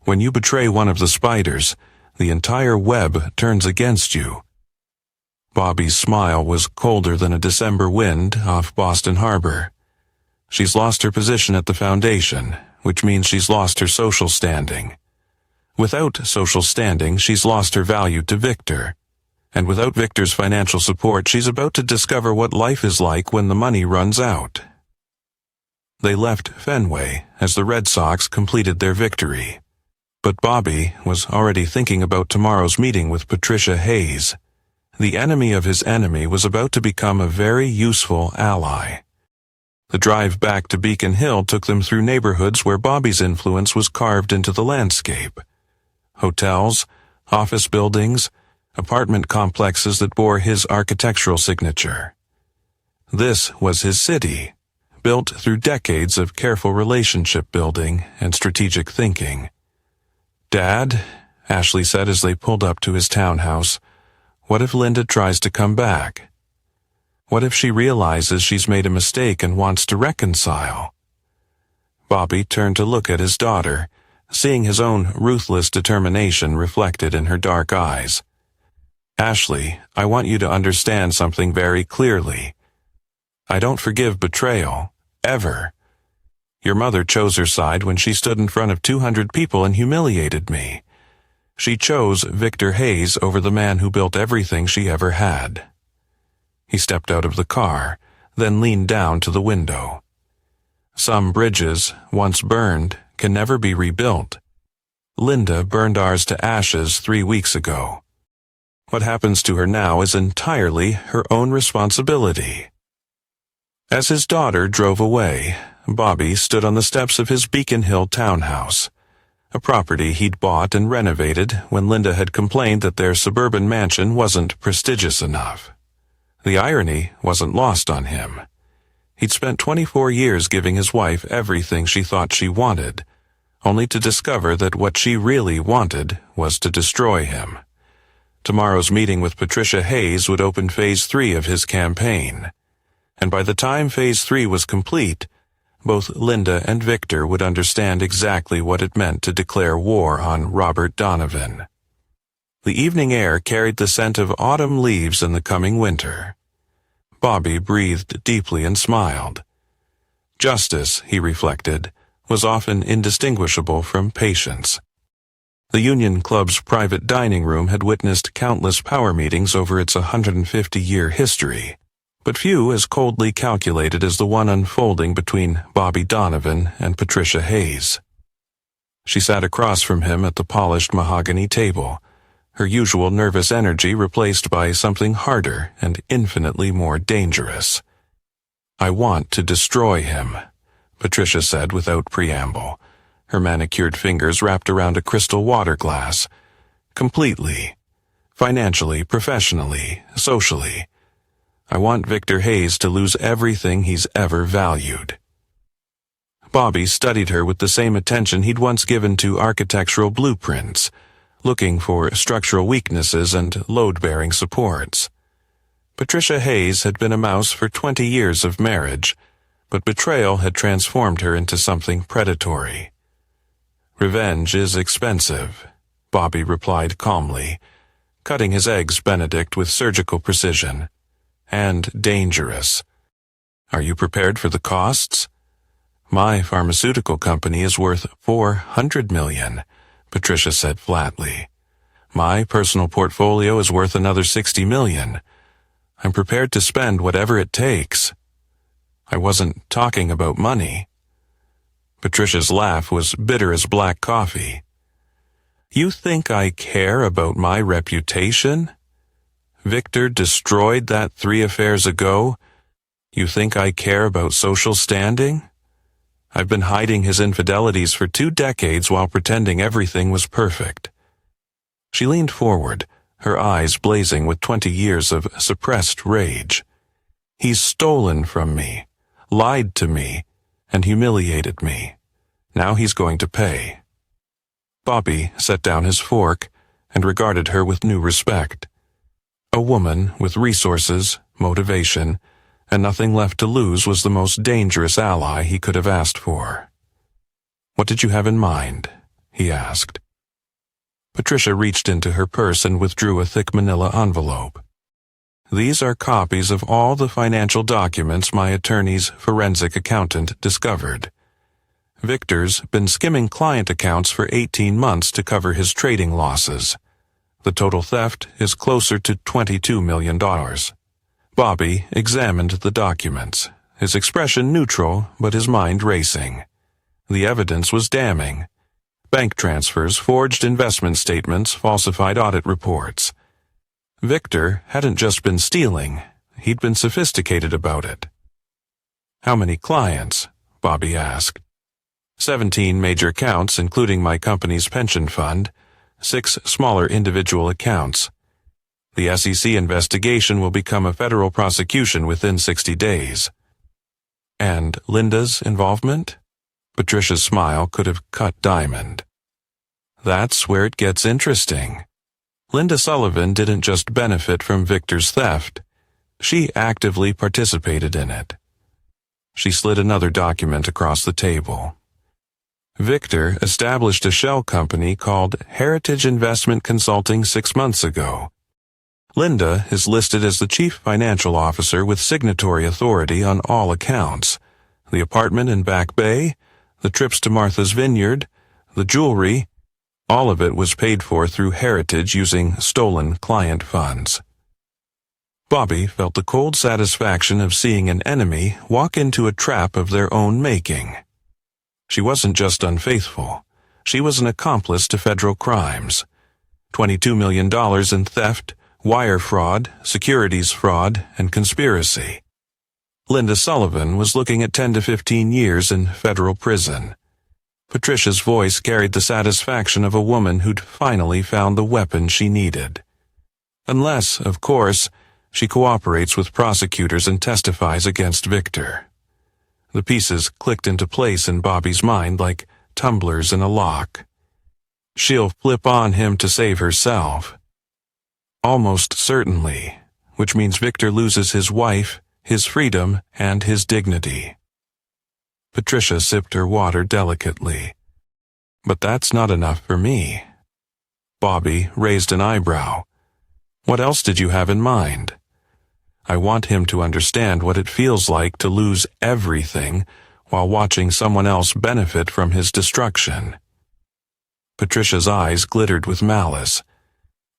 When you betray one of the spiders, the entire web turns against you." Bobby's smile was colder than a December wind off Boston Harbor. "She's lost her position at the foundation, which means she's lost her social standing. Without social standing, she's lost her value to Victor. And without Victor's financial support, she's about to discover what life is like when the money runs out." They left Fenway as the Red Sox completed their victory. But Bobby was already thinking about tomorrow's meeting with Patricia Hayes. The enemy of his enemy was about to become a very useful ally. The drive back to Beacon Hill took them through neighborhoods where Bobby's influence was carved into the landscape. Hotels, office buildings, apartment complexes that bore his architectural signature. This was his city, built through decades of careful relationship building and strategic thinking. "Dad," Ashley said as they pulled up to his townhouse, "what if Linda tries to come back? What if she realizes she's made a mistake and wants to reconcile?" Bobby turned to look at his daughter, seeing his own ruthless determination reflected in her dark eyes. "Ashley, I want you to understand something very clearly. I don't forgive betrayal, ever. Your mother chose her side when she stood in front of 200 people and humiliated me. She chose Victor Hayes over the man who built everything she ever had." He stepped out of the car, then leaned down to the window. "Some bridges, once burned, can never be rebuilt. Linda burned ours to ashes 3 weeks ago. What happens to her now is entirely her own responsibility." As his daughter drove away, Bobby stood on the steps of his Beacon Hill townhouse, a property he'd bought and renovated when Linda had complained that their suburban mansion wasn't prestigious enough. The irony wasn't lost on him. He'd spent 24 years giving his wife everything she thought she wanted, only to discover that what she really wanted was to destroy him. Tomorrow's meeting with Patricia Hayes would open Phase 3 of his campaign. And by the time Phase 3 was complete, both Linda and Victor would understand exactly what it meant to declare war on Robert Donovan. The evening air carried the scent of autumn leaves in the coming winter. Bobby breathed deeply and smiled. Justice, he reflected, was often indistinguishable from patience. The Union Club's private dining room had witnessed countless power meetings over its 150-year history, but few as coldly calculated as the one unfolding between Bobby Donovan and Patricia Hayes. She sat across from him at the polished mahogany table, her usual nervous energy replaced by something harder and infinitely more dangerous. "I want to destroy him," Patricia said without preamble, her manicured fingers wrapped around a crystal water glass. "Completely. Financially, professionally, socially. I want Victor Hayes to lose everything he's ever valued." Bobby studied her with the same attention he'd once given to architectural blueprints, looking for structural weaknesses and load-bearing supports. Patricia Hayes had been a mouse for 20 years of marriage, but betrayal had transformed her into something predatory. "Revenge is expensive," Bobby replied calmly, cutting his eggs Benedict with surgical precision. "And dangerous. Are you prepared for the costs?" "My pharmaceutical company is worth $400 million, Patricia said flatly. "My personal portfolio is worth another $60 million. I'm prepared to spend whatever it takes." "I wasn't talking about money." Patricia's laugh was bitter as black coffee. "You think I care about my reputation? Victor destroyed that 3 affairs ago. You think I care about social standing? I've been hiding his infidelities for 2 decades while pretending everything was perfect." She leaned forward, her eyes blazing with 20 years of suppressed rage. "He's stolen from me, lied to me, and humiliated me. Now he's going to pay." Bobby set down his fork and regarded her with new respect. A woman with resources, motivation, and nothing left to lose was the most dangerous ally he could have asked for. "What did you have in mind?" he asked. Patricia reached into her purse and withdrew a thick manila envelope. "These are copies of all the financial documents my attorney's forensic accountant discovered. Victor's been skimming client accounts for 18 months to cover his trading losses. The total theft is closer to $22 million. Bobby examined the documents, his expression neutral but his mind racing. The evidence was damning. Bank transfers, forged investment statements, falsified audit reports. Victor hadn't just been stealing, he'd been sophisticated about it. "How many clients?" Bobby asked. 17 major accounts, including my company's pension fund, 6 smaller individual accounts. The SEC investigation will become a federal prosecution within 60 days. "And Linda's involvement?" Patricia's smile could have cut diamond. "That's where it gets interesting. Linda Sullivan didn't just benefit from Victor's theft. She actively participated in it." She slid another document across the table. "Victor established a shell company called Heritage Investment Consulting 6 months ago. Linda is listed as the chief financial officer with signatory authority on all accounts. The apartment in Back Bay, The trips to Martha's Vineyard, the jewelry, all of it was paid for through Heritage using stolen client funds. Bobby felt the cold satisfaction of seeing an enemy walk into a trap of their own making. She wasn't just unfaithful. She was an accomplice to federal crimes. $22 million in theft, wire fraud, securities fraud, and conspiracy. Linda Sullivan was looking at 10 to 15 years in federal prison. Patricia's voice carried the satisfaction of a woman who'd finally found the weapon she needed. Unless, of course, she cooperates with prosecutors and testifies against Victor. The pieces clicked into place in Bobby's mind like tumblers in a lock. She'll flip on him to save herself. Almost certainly, which means Victor loses his wife, his freedom, and his dignity. Patricia sipped her water delicately. But that's not enough for me. Bobby raised an eyebrow. What else did you have in mind? I want him to understand what it feels like to lose everything while watching someone else benefit from his destruction. Patricia's eyes glittered with malice.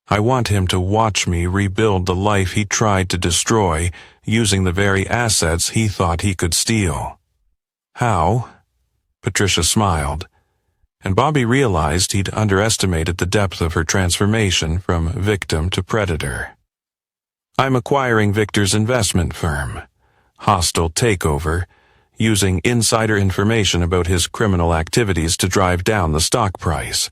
I want him to watch me rebuild the life he tried to destroy using the very assets he thought he could steal. How? Patricia smiled, and Bobby realized he'd underestimated the depth of her transformation from victim to predator. I'm acquiring Victor's investment firm. Hostile takeover, using insider information about his criminal activities to drive down the stock price.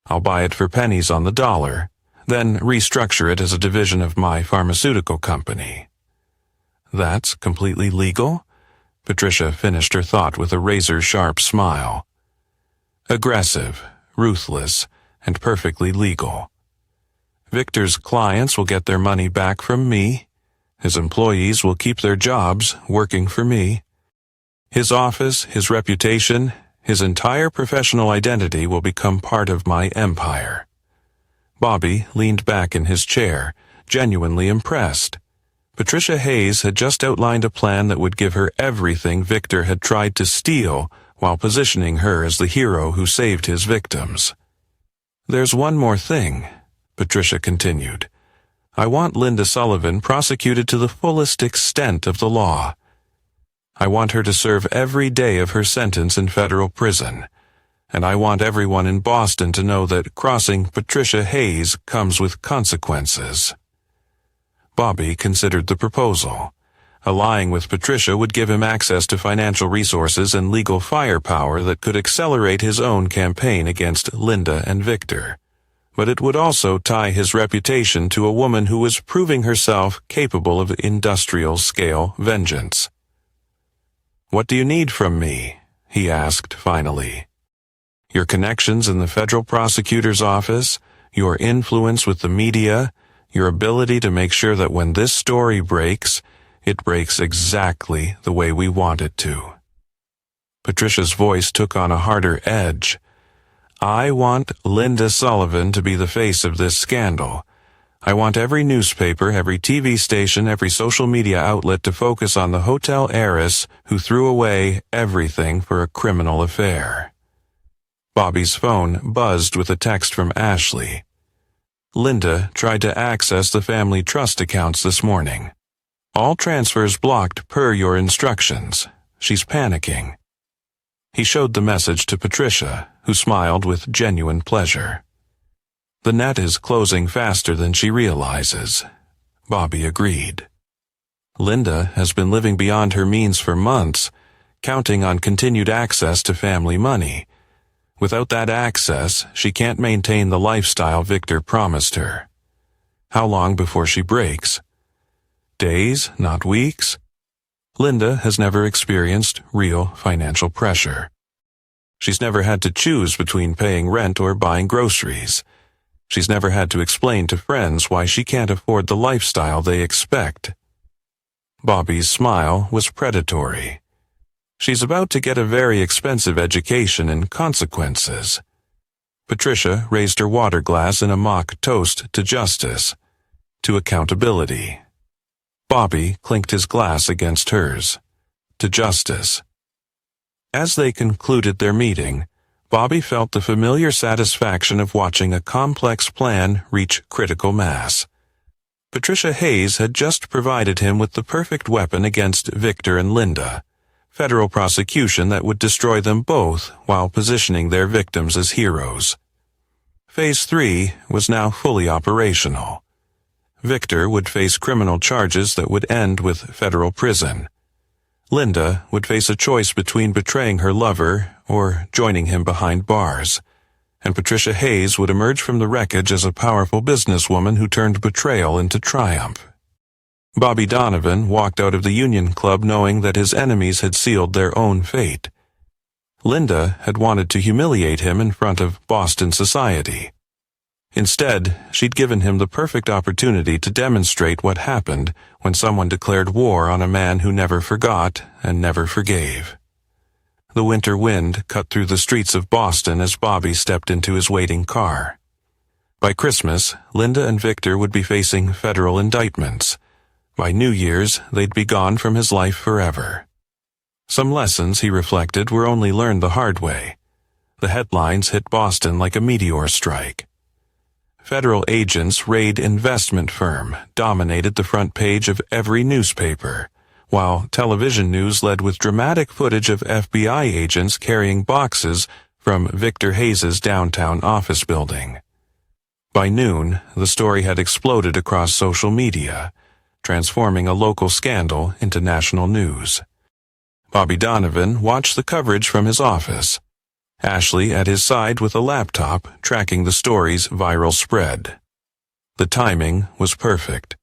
I'll buy it for pennies on the dollar, then restructure it as a division of my pharmaceutical company. That's completely legal? Patricia finished her thought with a razor-sharp smile. Aggressive, ruthless, and perfectly legal. Victor's clients will get their money back from me. His employees will keep their jobs working for me. His office, his reputation, his entire professional identity will become part of my empire. Bobby leaned back in his chair, genuinely impressed. Patricia Hayes had just outlined a plan that would give her everything Victor had tried to steal while positioning her as the hero who saved his victims. There's one more thing, Patricia continued. I want Linda Sullivan prosecuted to the fullest extent of the law. I want her to serve every day of her sentence in federal prison, and I want everyone in Boston to know that crossing Patricia Hayes comes with consequences. Bobby considered the proposal. Allying with Patricia would give him access to financial resources and legal firepower that could accelerate his own campaign against Linda and Victor. But it would also tie his reputation to a woman who was proving herself capable of industrial-scale vengeance. What do you need from me? He asked finally. Your connections in the federal prosecutor's office, your influence with the media, your ability to make sure that when this story breaks, it breaks exactly the way we want it to. Patricia's voice took on a harder edge. I want Linda Sullivan to be the face of this scandal. I want every newspaper, every TV station, every social media outlet to focus on the hotel heiress who threw away everything for a criminal affair. Bobby's phone buzzed with a text from Ashley. Linda tried to access the family trust accounts this morning. All transfers blocked per your instructions. She's panicking. He showed the message to Patricia, who smiled with genuine pleasure. The net is closing faster than she realizes, Bobby agreed. Linda has been living beyond her means for months, counting on continued access to family money. Without that access, she can't maintain the lifestyle Victor promised her. How long before she breaks? Days, not weeks? Linda has never experienced real financial pressure. She's never had to choose between paying rent or buying groceries. She's never had to explain to friends why she can't afford the lifestyle they expect. Bobby's smile was predatory. She's about to get a very expensive education and consequences. Patricia raised her water glass in a mock toast to justice, to accountability. Bobby clinked his glass against hers, to justice. As they concluded their meeting, Bobby felt the familiar satisfaction of watching a complex plan reach critical mass. Patricia Hayes had just provided him with the perfect weapon against Victor and Linda, federal prosecution that would destroy them both while positioning their victims as heroes. Phase 3 was now fully operational. Victor would face criminal charges that would end with federal prison. Linda would face a choice between betraying her lover or joining him behind bars, and Patricia Hayes would emerge from the wreckage as a powerful businesswoman who turned betrayal into triumph. Bobby Donovan walked out of the Union Club knowing that his enemies had sealed their own fate. Linda had wanted to humiliate him in front of Boston society. Instead, she'd given him the perfect opportunity to demonstrate what happened when someone declared war on a man who never forgot and never forgave. The winter wind cut through the streets of Boston as Bobby stepped into his waiting car. By Christmas, Linda and Victor would be facing federal indictments. By New Year's, they'd be gone from his life forever. Some lessons, he reflected, were only learned the hard way. The headlines hit Boston like a meteor strike. Federal agents raid investment firm dominated the front page of every newspaper, while television news led with dramatic footage of FBI agents carrying boxes from Victor Hayes' downtown office building. By noon, the story had exploded across social media, transforming a local scandal into national news. Bobby Donovan watched the coverage from his office, Ashley at his side with a laptop tracking the story's viral spread. The timing was perfect.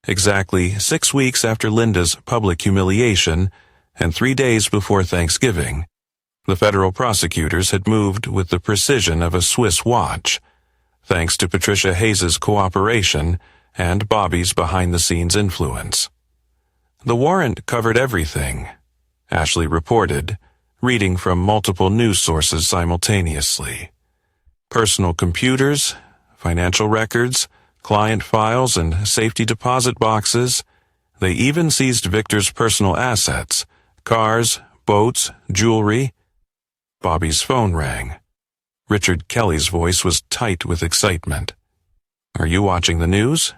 Exactly 6 weeks after Linda's public humiliation and 3 days before Thanksgiving, the federal prosecutors had moved with the precision of a Swiss watch, thanks to Patricia Hayes' cooperation and Bobby's behind-the-scenes influence. The warrant covered everything, Ashley reported, reading from multiple news sources simultaneously. Personal computers, financial records, client files, and safety deposit boxes. They even seized Victor's personal assets, cars, boats, jewelry. Bobby's phone rang. Richard Kelly's voice was tight with excitement. "Are you watching the news?"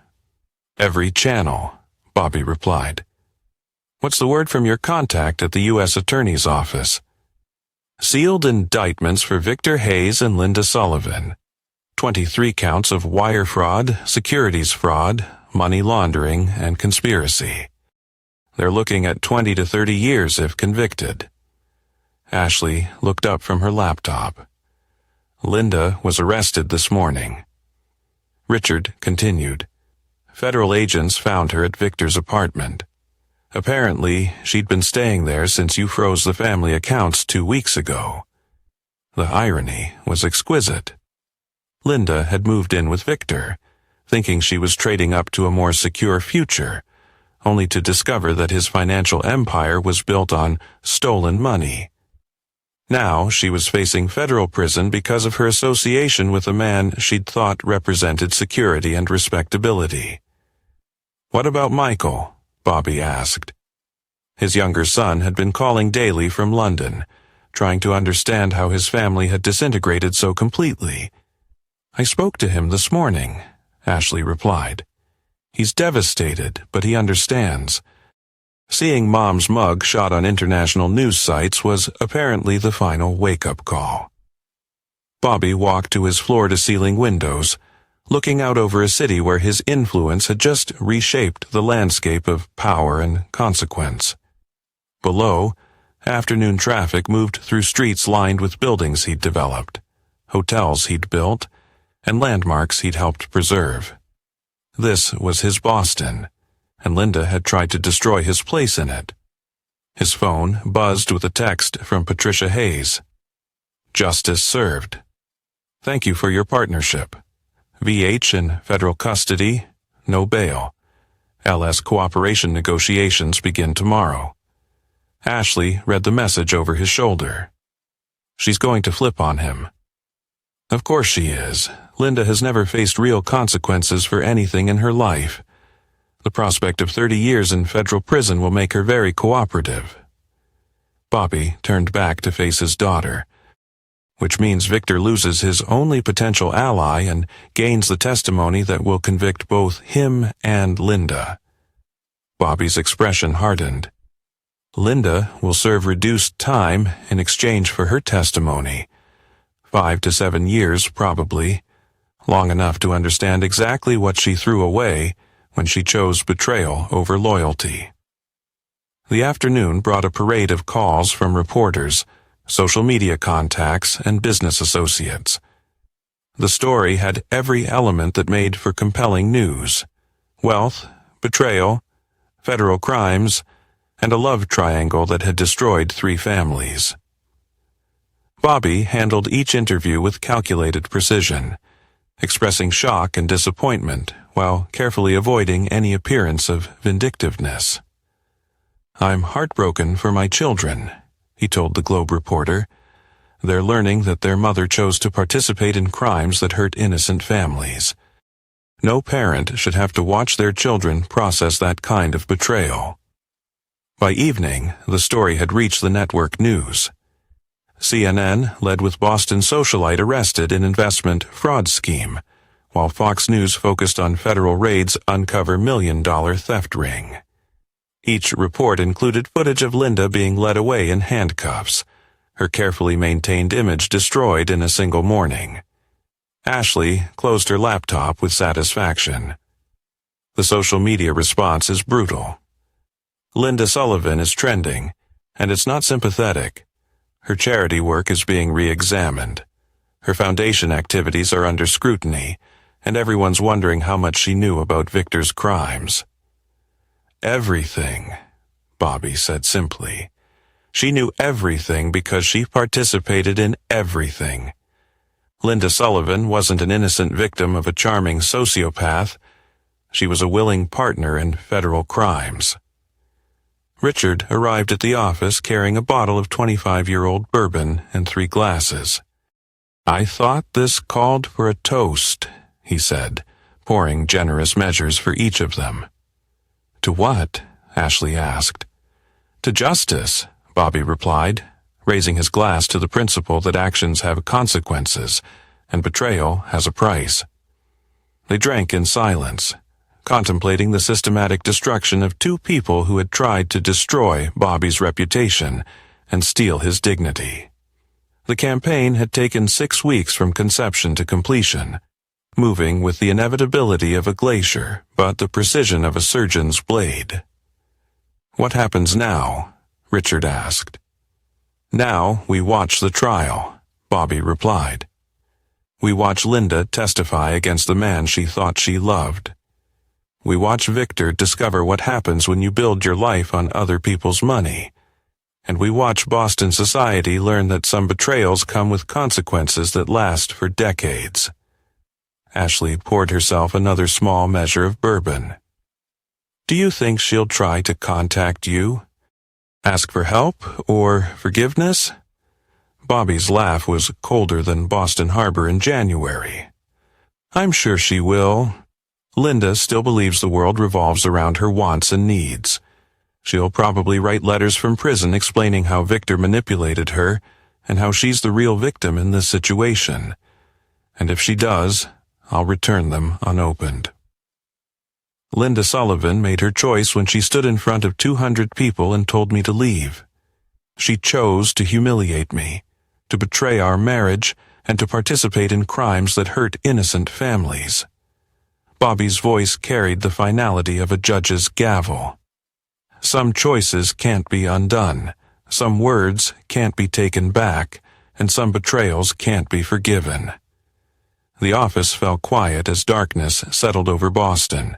"Every channel," Bobby replied. "What's the word from your contact at the U.S. Attorney's Office?" "Sealed indictments for Victor Hayes and Linda Sullivan. 23 counts of wire fraud, securities fraud, money laundering, and conspiracy. They're looking at 20 to 30 years if convicted." Ashley looked up from her laptop. "Linda was arrested this morning." Richard continued. "Federal agents found her at Victor's apartment. Apparently, she'd been staying there since you froze the family accounts 2 weeks ago." The irony was exquisite. Linda had moved in with Victor, thinking she was trading up to a more secure future, only to discover that his financial empire was built on stolen money. Now she was facing federal prison because of her association with a man she'd thought represented security and respectability. "What about Michael?" Bobby asked. His younger son had been calling daily from London, trying to understand how his family had disintegrated so completely. "I spoke to him this morning," Ashley replied. "He's devastated, but he understands." Seeing Mom's mug shot on international news sites was apparently the final wake-up call. Bobby walked to his floor-to-ceiling windows, looking out over a city where his influence had just reshaped the landscape of power and consequence. Below, afternoon traffic moved through streets lined with buildings he'd developed, hotels he'd built, and landmarks he'd helped preserve. This was his Boston, and Linda had tried to destroy his place in it. His phone buzzed with a text from Patricia Hayes. "Justice served. Thank you for your partnership. VH in federal custody, no bail. LS cooperation negotiations begin tomorrow." Ashley read the message over his shoulder. "She's going to flip on him." Of course she is. Linda has never faced real consequences for anything in her life. The prospect of 30 years in federal prison will make her very cooperative. Bobby turned back to face his daughter, which means Victor loses his only potential ally and gains the testimony that will convict both him and Linda. Bobby's expression hardened. Linda will serve reduced time in exchange for her testimony. 5 to 7 years, probably. Long enough to understand exactly what she threw away when she chose betrayal over loyalty. The afternoon brought a parade of calls from reporters, social media contacts, and business associates. The story had every element that made for compelling news: wealth, betrayal, federal crimes, and a love triangle that had destroyed 3 families. Bobby handled each interview with calculated precision, expressing shock and disappointment while carefully avoiding any appearance of vindictiveness. "I'm heartbroken for my children," he told the Globe reporter. "They're learning that their mother chose to participate in crimes that hurt innocent families. No parent should have to watch their children process that kind of betrayal." By evening, the story had reached the network news. CNN led with Boston socialite arrested in investment fraud scheme, while Fox News focused on federal raids uncover $1 million theft ring. Each report included footage of Linda being led away in handcuffs, her carefully maintained image destroyed in a single morning. Ashley closed her laptop with satisfaction. The social media response is brutal. Linda Sullivan is trending, and it's not sympathetic. Her charity work is being re-examined. Her foundation activities are under scrutiny, and everyone's wondering how much she knew about Victor's crimes. "Everything," Bobby said simply. "She knew everything because she participated in everything." Linda Sullivan wasn't an innocent victim of a charming sociopath. She was a willing partner in federal crimes. Richard arrived at the office carrying a bottle of 25-year-old bourbon and 3 glasses. "I thought this called for a toast," he said, pouring generous measures for each of them. "To what?" Ashley asked. "To justice," Bobby replied, raising his glass to the principle that actions have consequences, and betrayal has a price. They drank in silence, contemplating the systematic destruction of 2 people who had tried to destroy Bobby's reputation and steal his dignity. The campaign had taken 6 weeks from conception to completion, moving with the inevitability of a glacier but the precision of a surgeon's blade. "What happens now?" Richard asked. "Now we watch the trial," Bobby replied. "We watch Linda testify against the man she thought she loved. We watch Victor discover what happens when you build your life on other people's money. And we watch Boston society learn that some betrayals come with consequences that last for decades." Ashley poured herself another small measure of bourbon. "Do you think she'll try to contact you? Ask for help or forgiveness?" Bobby's laugh was colder than Boston Harbor in January. "I'm sure she will. Linda still believes the world revolves around her wants and needs. She'll probably write letters from prison explaining how Victor manipulated her and how she's the real victim in this situation. And if she does, I'll return them unopened." Linda Sullivan made her choice when she stood in front of 200 people and told me to leave. She chose to humiliate me, to betray our marriage, and to participate in crimes that hurt innocent families. Bobby's voice carried the finality of a judge's gavel. Some choices can't be undone, some words can't be taken back, and some betrayals can't be forgiven. The office fell quiet as darkness settled over Boston.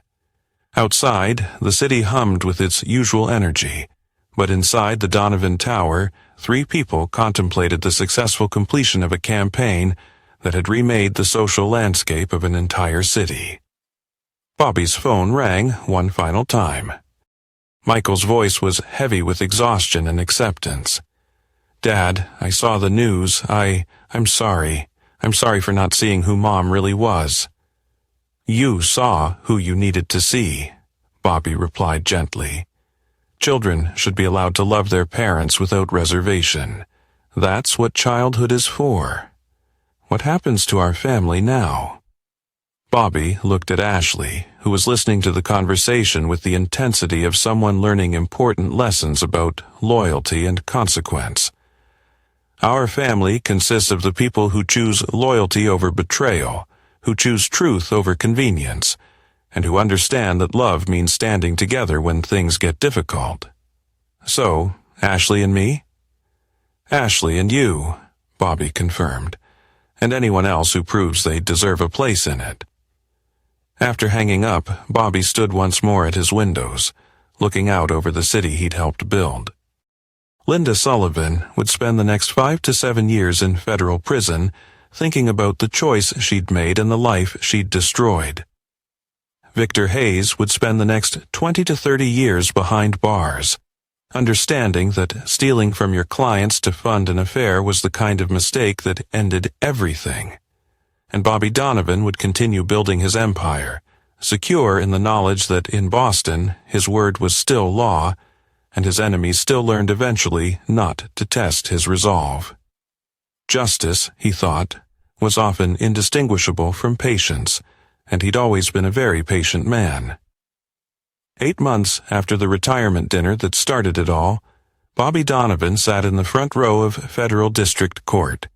Outside, the city hummed with its usual energy, but inside the Donovan Tower, 3 people contemplated the successful completion of a campaign that had remade the social landscape of an entire city. Bobby's phone rang one final time. Michael's voice was heavy with exhaustion and acceptance. "Dad, I saw the news. I'm sorry. I'm sorry for not seeing who Mom really was." "You saw who you needed to see," Bobby replied gently. Children should be allowed to love their parents without reservation. That's what childhood is for. What happens to our family now?" Bobby looked at Ashley, who was listening to the conversation with the intensity of someone learning important lessons about loyalty and consequence. "Our family consists of the people who choose loyalty over betrayal, who choose truth over convenience, and who understand that love means standing together when things get difficult." "So, Ashley and me?" "Ashley and you," Bobby confirmed, "and anyone else who proves they deserve a place in it." After hanging up, Bobby stood once more at his windows, looking out over the city he'd helped build. Linda Sullivan would spend the next 5 to 7 years in federal prison, thinking about the choice she'd made and the life she'd destroyed. Victor Hayes would spend the next 20 to 30 years behind bars, understanding that stealing from your clients to fund an affair was the kind of mistake that ended everything. And Bobby Donovan would continue building his empire, secure in the knowledge that in Boston his word was still law, and his enemies still learned eventually not to test his resolve. Justice, he thought, was often indistinguishable from patience, and he'd always been a very patient man. 8 months after the retirement dinner that started it all, Bobby Donovan sat in the front row of Federal District Court,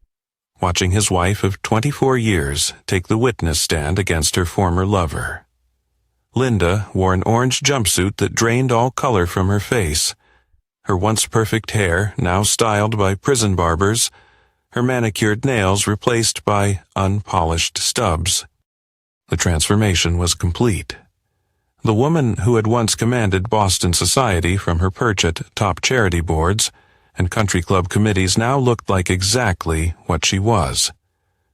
watching his wife of 24 years take the witness stand against her former lover. Linda wore an orange jumpsuit that drained all color from her face, her once perfect hair now styled by prison barbers, her manicured nails replaced by unpolished stubs. The transformation was complete. The woman who had once commanded Boston society from her perch at top charity boards and country club committees now looked like exactly what she was,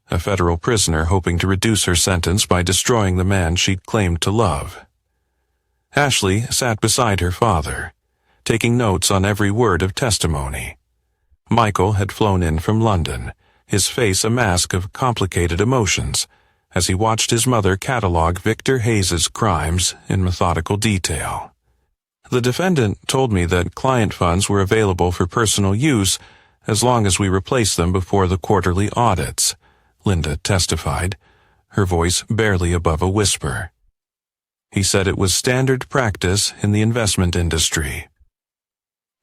a federal prisoner hoping to reduce her sentence by destroying the man she'd claimed to love. Ashley sat beside her father, taking notes on every word of testimony. Michael had flown in from London, his face a mask of complicated emotions, as he watched his mother catalog Victor Hayes's crimes in methodical detail. "The defendant told me that client funds were available for personal use as long as we replaced them before the quarterly audits," Linda testified, her voice barely above a whisper. "He said it was standard practice in the investment industry."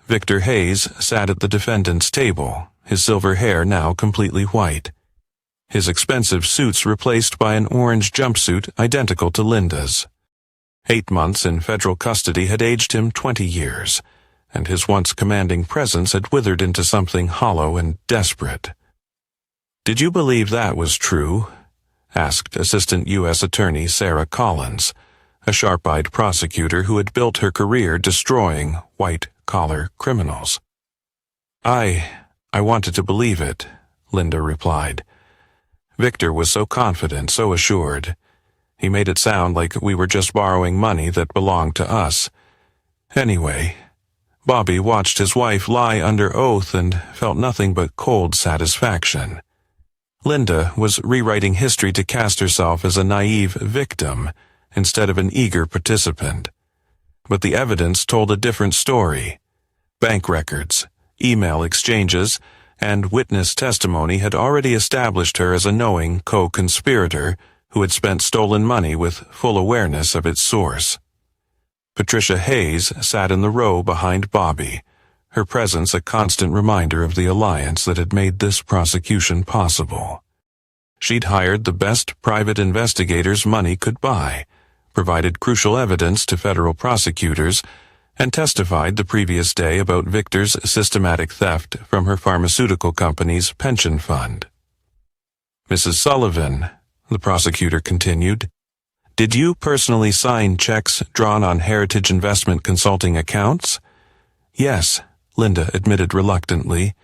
Victor Hayes sat at the defendant's table, his silver hair now completely white, his expensive suits replaced by an orange jumpsuit identical to Linda's. 8 months in federal custody had aged him 20 years, and his once commanding presence had withered into something hollow and desperate. "Did you believe that was true?" asked Assistant U.S. Attorney Sarah Collins, a sharp-eyed prosecutor who had built her career destroying white-collar criminals. I wanted to believe it," Linda replied. Victor was so confident, so assured. He made it sound like we were just borrowing money that belonged to us. Anyway, Bobby watched his wife lie under oath and felt nothing but cold satisfaction. Linda was rewriting history to cast herself as a naive victim instead of an eager participant. But the evidence told a different story. Bank records, email exchanges, and witness testimony had already established her as a knowing co-conspirator who had spent stolen money with full awareness of its source. Patricia Hayes sat in the row behind Bobby, her presence a constant reminder of the alliance that had made this prosecution possible. She'd hired the best private investigators money could buy, provided crucial evidence to federal prosecutors, and testified the previous day about Victor's systematic theft from her pharmaceutical company's pension fund. "Mrs. Sullivan," the prosecutor continued, "did you personally sign checks drawn on Heritage Investment Consulting accounts?" "Yes," Linda admitted reluctantly.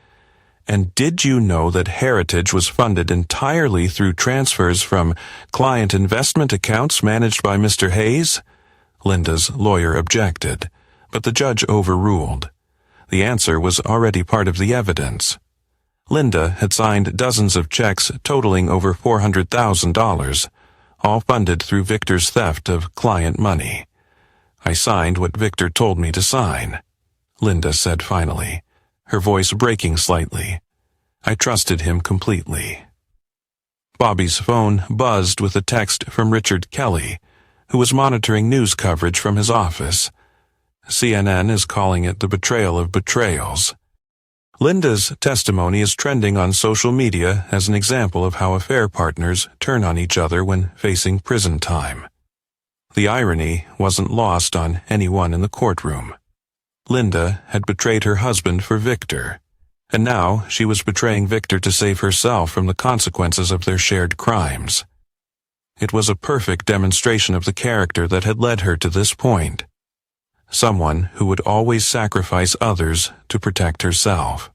"And did you know that Heritage was funded entirely through transfers from client investment accounts managed by Mr. Hayes?" Linda's lawyer objected, but the judge overruled. The answer was already part of the evidence. Linda had signed dozens of checks totaling over $400,000, all funded through Victor's theft of client money. "I signed what Victor told me to sign," Linda said finally, her voice breaking slightly. I trusted him completely. Bobby's phone buzzed with a text from Richard Kelly, who was monitoring news coverage from his office. CNN is calling it the betrayal of betrayals. Linda's testimony is trending on social media as an example of how affair partners turn on each other when facing prison time. The irony wasn't lost on anyone in the courtroom. Linda had betrayed her husband for Victor, and now she was betraying Victor to save herself from the consequences of their shared crimes. It was a perfect demonstration of the character that had led her to this point. Someone who would always sacrifice others to protect herself.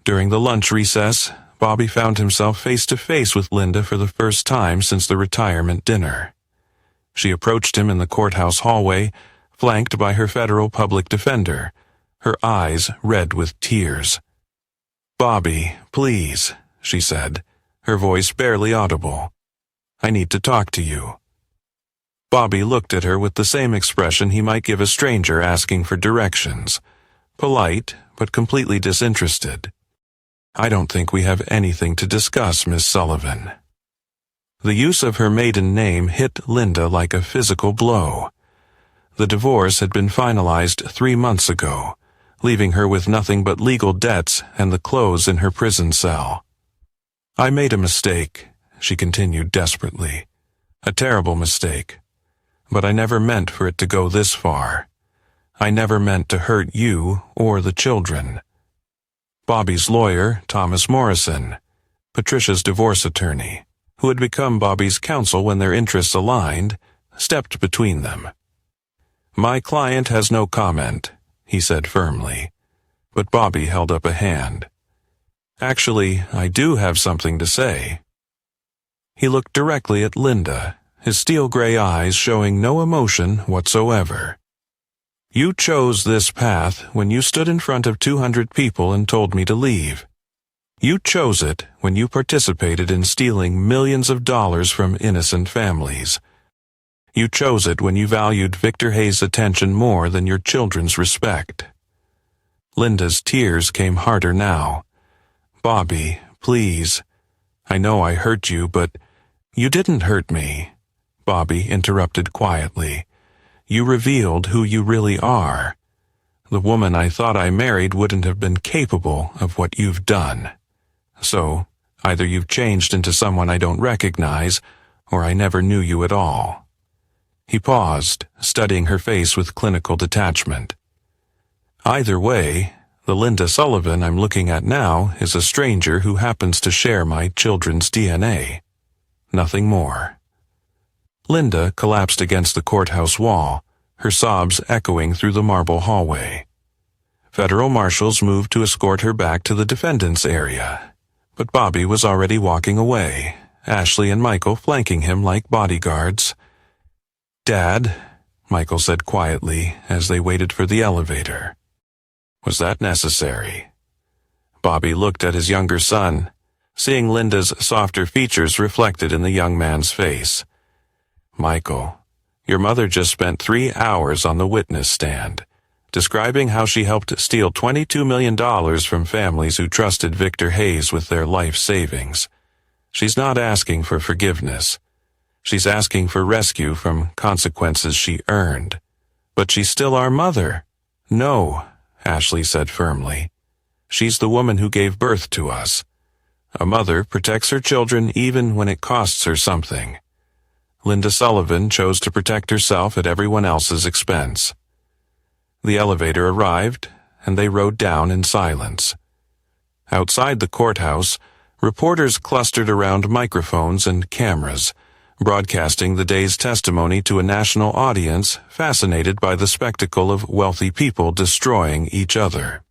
During the lunch recess, Bobby found himself face to face with Linda for the first time since the retirement dinner. She approached him in the courthouse hallway, flanked by her federal public defender, her eyes red with tears. "Bobby, please," she said, her voice barely audible. "I need to talk to you." Bobby looked at her with the same expression he might give a stranger asking for directions, polite but completely disinterested. "I don't think we have anything to discuss, Miss Sullivan." The use of her maiden name hit Linda like a physical blow. The divorce had been finalized 3 months ago, leaving her with nothing but legal debts and the clothes in her prison cell. "I made a mistake," she continued desperately. "A terrible mistake. But I never meant for it to go this far. I never meant to hurt you or the children." Bobby's lawyer, Thomas Morrison, Patricia's divorce attorney, who had become Bobby's counsel when their interests aligned, stepped between them. "My client has no comment," he said firmly, but Bobby held up a hand. "Actually, I do have something to say." He looked directly at Linda, his steel gray eyes showing no emotion whatsoever. "You chose this path when you stood in front of 200 people and told me to leave. You chose it when you participated in stealing millions of dollars from innocent families. You chose it when you valued Victor Hayes' attention more than your children's respect." Linda's tears came harder now. "Bobby, please. I know I hurt you, but you didn't hurt me," Bobby interrupted quietly. "You revealed who you really are. The woman I thought I married wouldn't have been capable of what you've done. So, either you've changed into someone I don't recognize, or I never knew you at all." He paused, studying her face with clinical detachment. "Either way, the Linda Sullivan I'm looking at now is a stranger who happens to share my children's DNA. Nothing more." Linda collapsed against the courthouse wall, her sobs echoing through the marble hallway. Federal marshals moved to escort her back to the defendant's area, but Bobby was already walking away, Ashley and Michael flanking him like bodyguards. "Dad," Michael said quietly as they waited for the elevator. "Was that necessary?" Bobby looked at his younger son, seeing Linda's softer features reflected in the young man's face. "Michael, your mother just spent 3 hours on the witness stand, describing how she helped steal $22 million from families who trusted Victor Hayes with their life savings. She's not asking for forgiveness. She's asking for rescue from consequences she earned. But she's still our mother." "No," Ashley said firmly. "She's the woman who gave birth to us. A mother protects her children even when it costs her something. Linda Sullivan chose to protect herself at everyone else's expense." The elevator arrived, and they rode down in silence. Outside the courthouse, reporters clustered around microphones and cameras, broadcasting the day's testimony to a national audience fascinated by the spectacle of wealthy people destroying each other.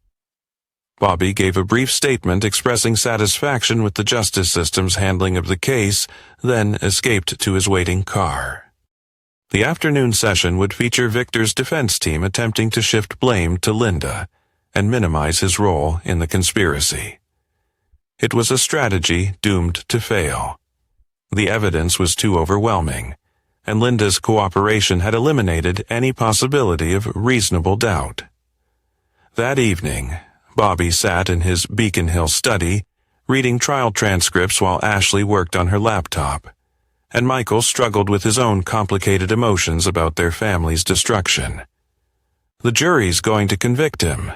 Bobby gave a brief statement expressing satisfaction with the justice system's handling of the case, then escaped to his waiting car. The afternoon session would feature Victor's defense team attempting to shift blame to Linda and minimize his role in the conspiracy. It was a strategy doomed to fail. The evidence was too overwhelming, and Linda's cooperation had eliminated any possibility of reasonable doubt. That evening, Bobby sat in his Beacon Hill study, reading trial transcripts while Ashley worked on her laptop, and Michael struggled with his own complicated emotions about their family's destruction. "The jury's going to convict him,"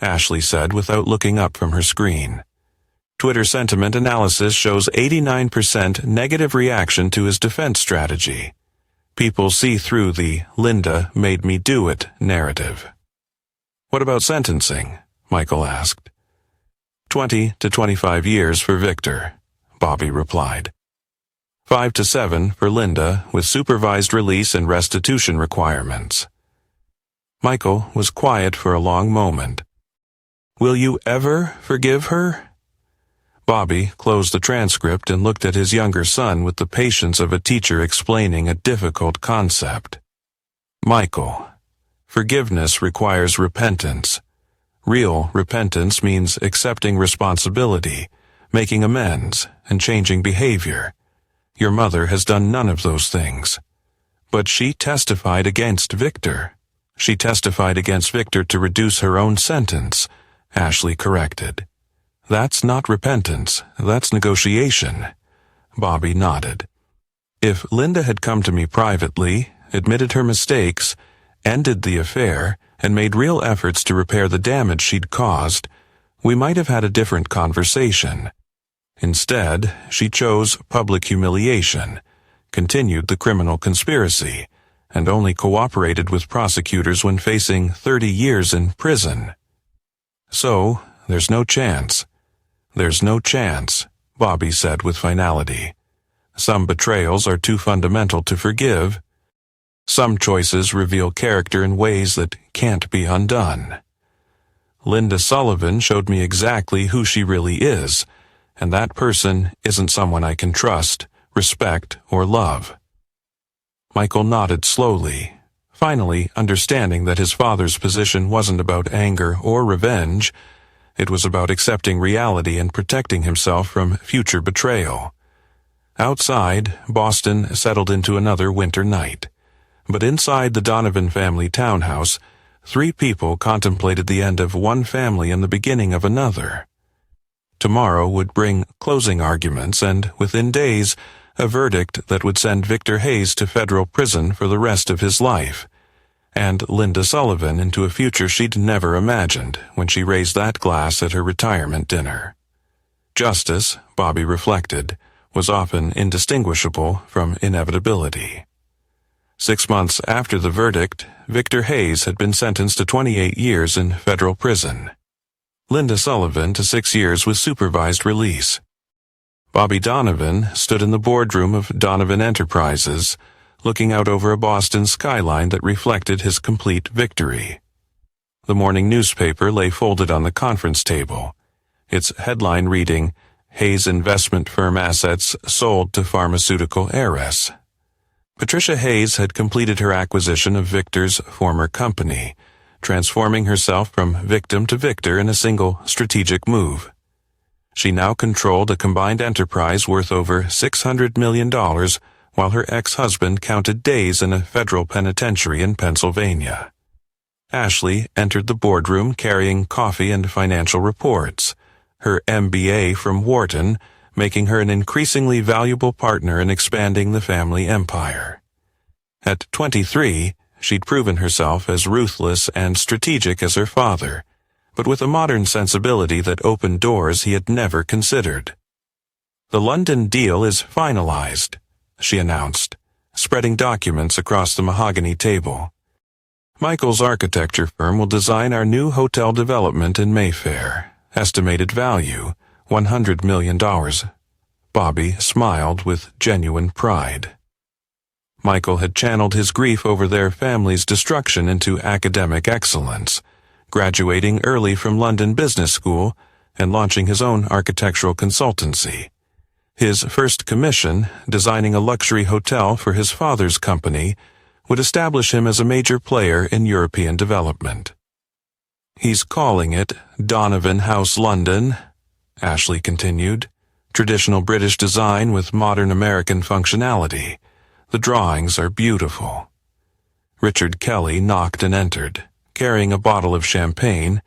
Ashley said without looking up from her screen. Twitter sentiment analysis shows 89% negative reaction to his defense strategy. People see through the "Linda made me do it" narrative. "What about sentencing?" Michael asked. 20 to 25 years for Victor, Bobby replied. 5 to 7 for Linda, with supervised release and restitution requirements. Michael was quiet for a long moment. "Will you ever forgive her?" Bobby closed the transcript and looked at his younger son with the patience of a teacher explaining a difficult concept. "Michael, forgiveness requires repentance. Real repentance means accepting responsibility, making amends, and changing behavior. Your mother has done none of those things. But she testified against Victor. She testified against Victor to reduce her own sentence," Ashley corrected. "That's not repentance, that's negotiation." Bobby nodded. "If Linda had come to me privately, admitted her mistakes, ended the affair, and made real efforts to repair the damage she'd caused, we might have had a different conversation. Instead, she chose public humiliation, continued the criminal conspiracy, and only cooperated with prosecutors when facing 30 years in prison. So, there's no chance." "There's no chance," Bobby said with finality. "Some betrayals are too fundamental to forgive. Some choices reveal character in ways that can't be undone. Linda Sullivan showed me exactly who she really is, and that person isn't someone I can trust, respect, or love." Michael nodded slowly, finally understanding that his father's position wasn't about anger or revenge. It was about accepting reality and protecting himself from future betrayal. Outside, Boston settled into another winter night. But inside the Donovan family townhouse, 3 people contemplated the end of one family and the beginning of another. Tomorrow would bring closing arguments and, within days, a verdict that would send Victor Hayes to federal prison for the rest of his life, and Linda Sullivan into a future she'd never imagined when she raised that glass at her retirement dinner. Justice, Bobby reflected, was often indistinguishable from inevitability. 6 months after the verdict, Victor Hayes had been sentenced to 28 years in federal prison. Linda Sullivan to 6 years with supervised release. Bobby Donovan stood in the boardroom of Donovan Enterprises, looking out over a Boston skyline that reflected his complete victory. The morning newspaper lay folded on the conference table, its headline reading, "Hayes Investment Firm Assets Sold to Pharmaceutical Heiress." Patricia Hayes had completed her acquisition of Victor's former company, transforming herself from victim to victor in a single strategic move. She now controlled a combined enterprise worth over $600 million, while her ex-husband counted days in a federal penitentiary in Pennsylvania. Ashley entered the boardroom carrying coffee and financial reports, her MBA from Wharton, making her an increasingly valuable partner in expanding the family empire. At 23, she'd proven herself as ruthless and strategic as her father, but with a modern sensibility that opened doors he had never considered. "The London deal is finalized," she announced, spreading documents across the mahogany table. "Michael's architecture firm will design our new hotel development in Mayfair. Estimated value, $100 million. Bobby smiled with genuine pride. Michael had channeled his grief over their family's destruction into academic excellence, graduating early from London Business School and launching his own architectural consultancy. His first commission, designing a luxury hotel for his father's company, would establish him as a major player in European development. "He's calling it Donovan House London," Ashley continued. "Traditional British design with modern American functionality. The drawings are beautiful." Richard Kelly knocked and entered, carrying a bottle of champagne,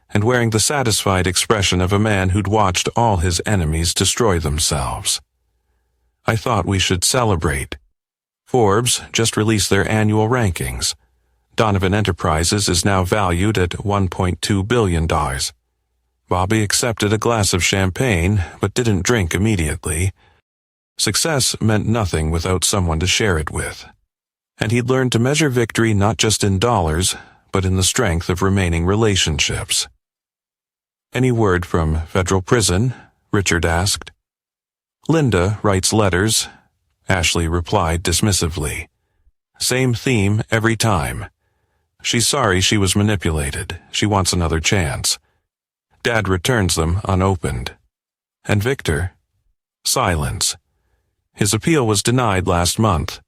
and wearing the satisfied expression of a man who'd watched all his enemies destroy themselves. I thought we should celebrate. Forbes just released their annual rankings. Donovan Enterprises is now valued at $1.2 billion. Bobby accepted a glass of champagne, but didn't drink immediately. Success meant nothing without someone to share it with. And he'd learned to measure victory not just in dollars, but in the strength of remaining relationships. "Any word from federal prison?" Richard asked. "Linda writes letters," Ashley replied dismissively. "Same theme every time. She's sorry she was manipulated. She wants another chance. Dad returns them unopened." "And Victor?" Silence. His appeal was denied last month,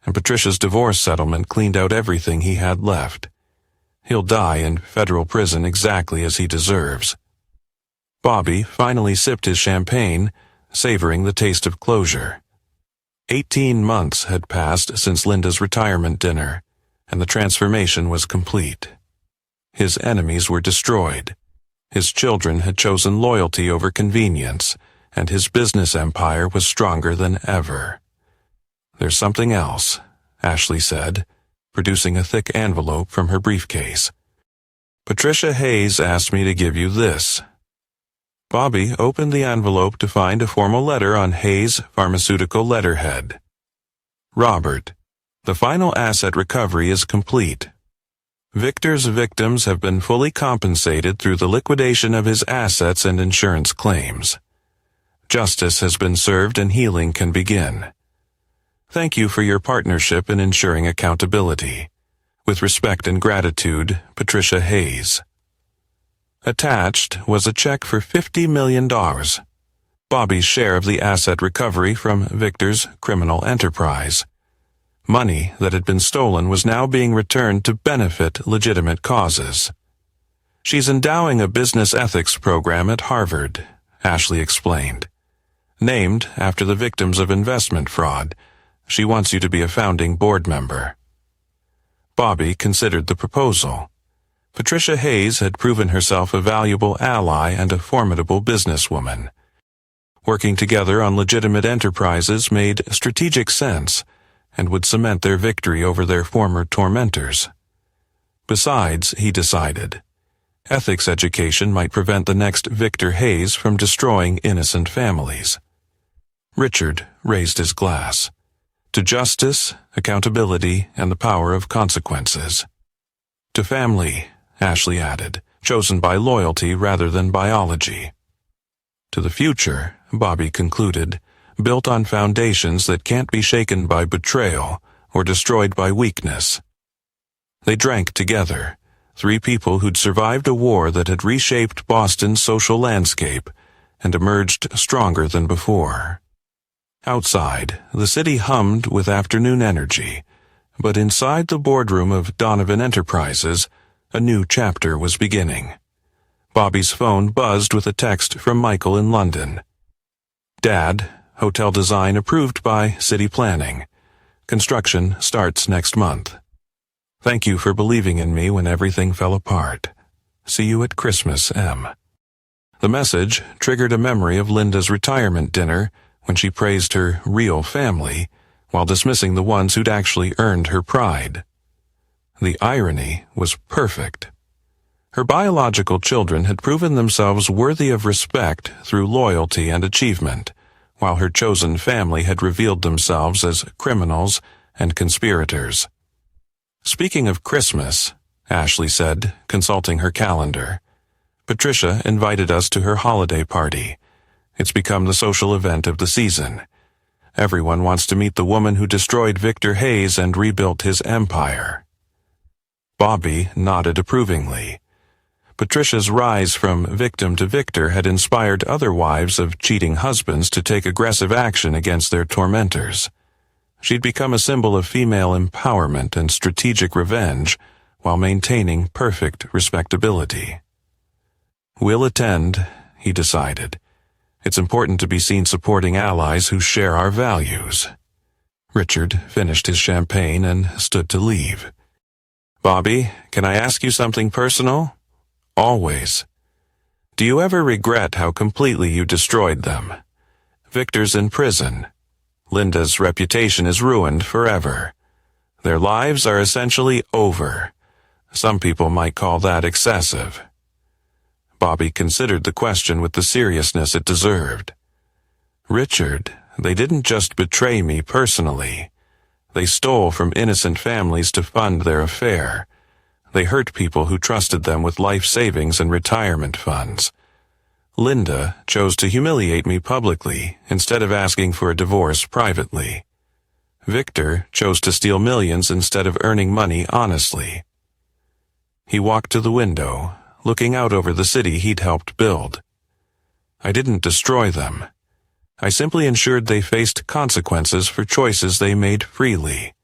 and Patricia's divorce settlement cleaned out everything he had left. He'll die in federal prison exactly as he deserves. Bobby finally sipped his champagne, savoring the taste of closure. 18 months had passed since Linda's retirement dinner, and the transformation was complete. His enemies were destroyed. His children had chosen loyalty over convenience, and his business empire was stronger than ever. "There's something else," Ashley said, producing a thick envelope from her briefcase. "Patricia Hayes asked me to give you this." Bobby opened the envelope to find a formal letter on Hayes' pharmaceutical letterhead. "Robert, the final asset recovery is complete. Victor's victims have been fully compensated through the liquidation of his assets and insurance claims. Justice has been served and healing can begin. Thank you for your partnership in ensuring accountability. With respect and gratitude, Patricia Hayes." Attached was a check for $50 million, Bobby's share of the asset recovery from Victor's criminal enterprise. Money that had been stolen was now being returned to benefit legitimate causes. "She's endowing a business ethics program at Harvard," Ashley explained. "Named after the victims of investment fraud. She wants you to be a founding board member." Bobby considered the proposal. Patricia Hayes had proven herself a valuable ally and a formidable businesswoman. Working together on legitimate enterprises made strategic sense and would cement their victory over their former tormentors. Besides, he decided, ethics education might prevent the next Victor Hayes from destroying innocent families. Richard raised his glass. "To justice, accountability, and the power of consequences." "To family," Ashley added, "chosen by loyalty rather than biology." "To the future," Bobby concluded, "built on foundations that can't be shaken by betrayal or destroyed by weakness." They drank together, three people who'd survived a war that had reshaped Boston's social landscape and emerged stronger than before. Outside, the city hummed with afternoon energy, but inside the boardroom of Donovan Enterprises, a new chapter was beginning. Bobby's phone buzzed with a text from Michael in London. "Dad, hotel design approved by city planning. Construction starts next month. Thank you for believing in me when everything fell apart. See you at Christmas, M." The message triggered a memory of Linda's retirement dinner when she praised her real family while dismissing the ones who'd actually earned her pride. The irony was perfect. Her biological children had proven themselves worthy of respect through loyalty and achievement, while her chosen family had revealed themselves as criminals and conspirators. "Speaking of Christmas," Ashley said, consulting her calendar, "Patricia invited us to her holiday party. It's become the social event of the season. Everyone wants to meet the woman who destroyed Victor Hayes and rebuilt his empire." Bobby nodded approvingly. Patricia's rise from victim to victor had inspired other wives of cheating husbands to take aggressive action against their tormentors. She'd become a symbol of female empowerment and strategic revenge while maintaining perfect respectability. "We'll attend," he decided. "It's important to be seen supporting allies who share our values." Richard finished his champagne and stood to leave. "Bobby, can I ask you something personal?" "Always." Do you ever regret how completely you destroyed them? Victor's in prison. Linda's reputation is ruined forever. Their lives are essentially over. Some people might call that excessive. Bobby considered the question with the seriousness it deserved. Richard, they didn't just betray me personally. They stole from innocent families to fund their affair. They hurt people who trusted them with life savings and retirement funds. Linda chose to humiliate me publicly instead of asking for a divorce privately. Victor chose to steal millions instead of earning money honestly. He walked to the window, looking out over the city he'd helped build. I didn't destroy them. I simply ensured they faced consequences for choices they made freely.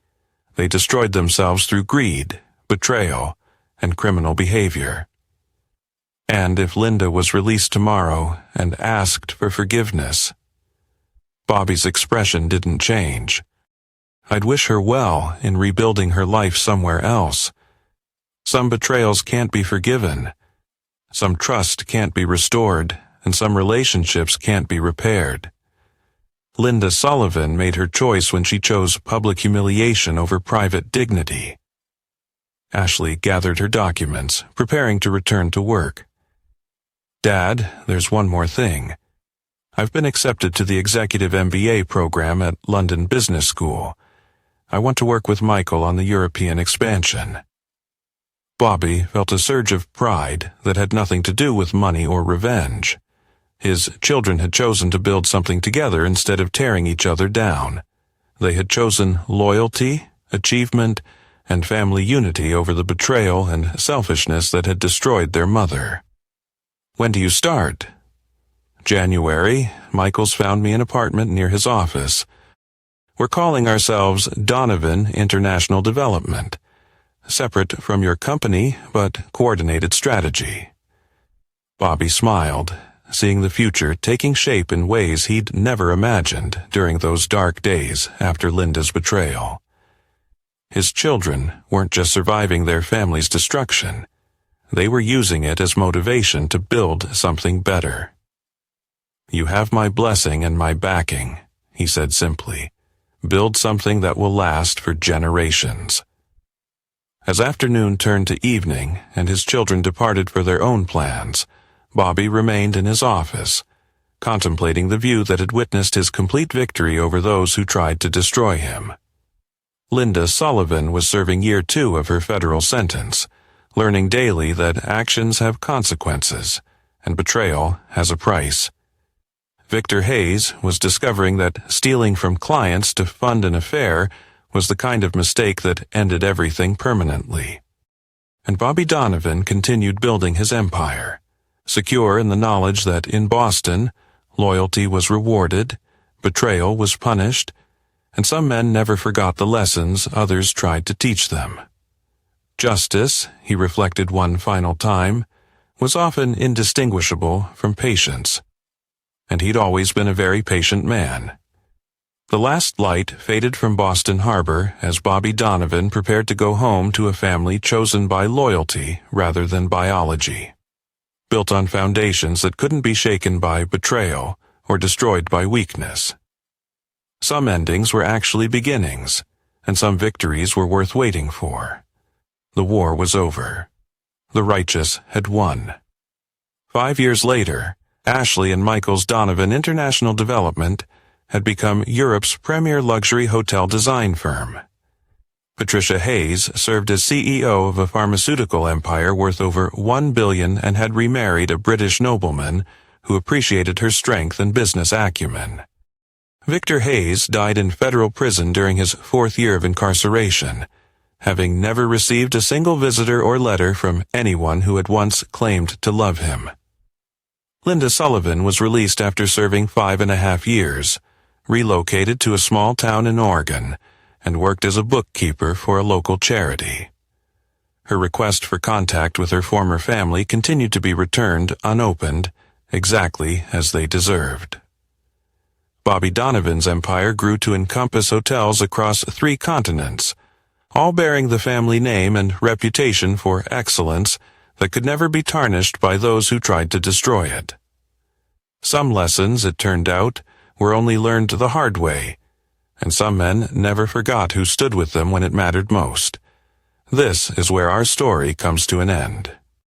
They destroyed themselves through greed, betrayal, and criminal behavior. And if Linda was released tomorrow and asked for forgiveness, Bobby's expression didn't change. I'd wish her well in rebuilding her life somewhere else. Some betrayals can't be forgiven. Some trust can't be restored, and some relationships can't be repaired. Linda Sullivan made her choice when she chose public humiliation over private dignity. Ashley gathered her documents, preparing to return to work. Dad, there's one more thing. I've been accepted to the Executive MBA program at London Business School. I want to work with Michael on the European expansion. Bobby felt a surge of pride that had nothing to do with money or revenge. His children had chosen to build something together instead of tearing each other down. They had chosen loyalty, achievement, and family unity over the betrayal and selfishness that had destroyed their mother. When do you start? January. Michael's found me an apartment near his office. We're calling ourselves Donovan International Development. Separate from your company, but coordinated strategy. Bobby smiled, seeing the future taking shape in ways he'd never imagined during those dark days after Linda's betrayal. His children weren't just surviving their family's destruction. They were using it as motivation to build something better. You have my blessing and my backing, he said simply. Build something that will last for generations. As afternoon turned to evening and his children departed for their own plans, Bobby remained in his office, contemplating the view that had witnessed his complete victory over those who tried to destroy him. Linda Sullivan was serving year 2 of her federal sentence, learning daily that actions have consequences, and betrayal has a price. Victor Hayes was discovering that stealing from clients to fund an affair was the kind of mistake that ended everything permanently. And Bobby Donovan continued building his empire, secure in the knowledge that in Boston, loyalty was rewarded, betrayal was punished, and some men never forgot the lessons others tried to teach them. Justice, he reflected one final time, was often indistinguishable from patience. And he'd always been a very patient man. The last light faded from Boston Harbor as Bobby Donovan prepared to go home to a family chosen by loyalty rather than biology, built on foundations that couldn't be shaken by betrayal or destroyed by weakness. Some endings were actually beginnings, and some victories were worth waiting for. The war was over. The righteous had won. 5 years later, Ashley and Michael's Donovan International Development had become Europe's premier luxury hotel design firm. Patricia Hayes served as CEO of a pharmaceutical empire worth over $1 billion and had remarried a British nobleman who appreciated her strength and business acumen. Victor Hayes died in federal prison during his 4th year of incarceration, having never received a single visitor or letter from anyone who had once claimed to love him. Linda Sullivan was released after serving 5.5 years, relocated to a small town in Oregon, and worked as a bookkeeper for a local charity. Her request for contact with her former family continued to be returned unopened, exactly as they deserved. Bobby Donovan's empire grew to encompass hotels across 3 continents, all bearing the family name and reputation for excellence that could never be tarnished by those who tried to destroy it. Some lessons, it turned out, were only learned the hard way, and some men never forgot who stood with them when it mattered most. This is where our story comes to an end.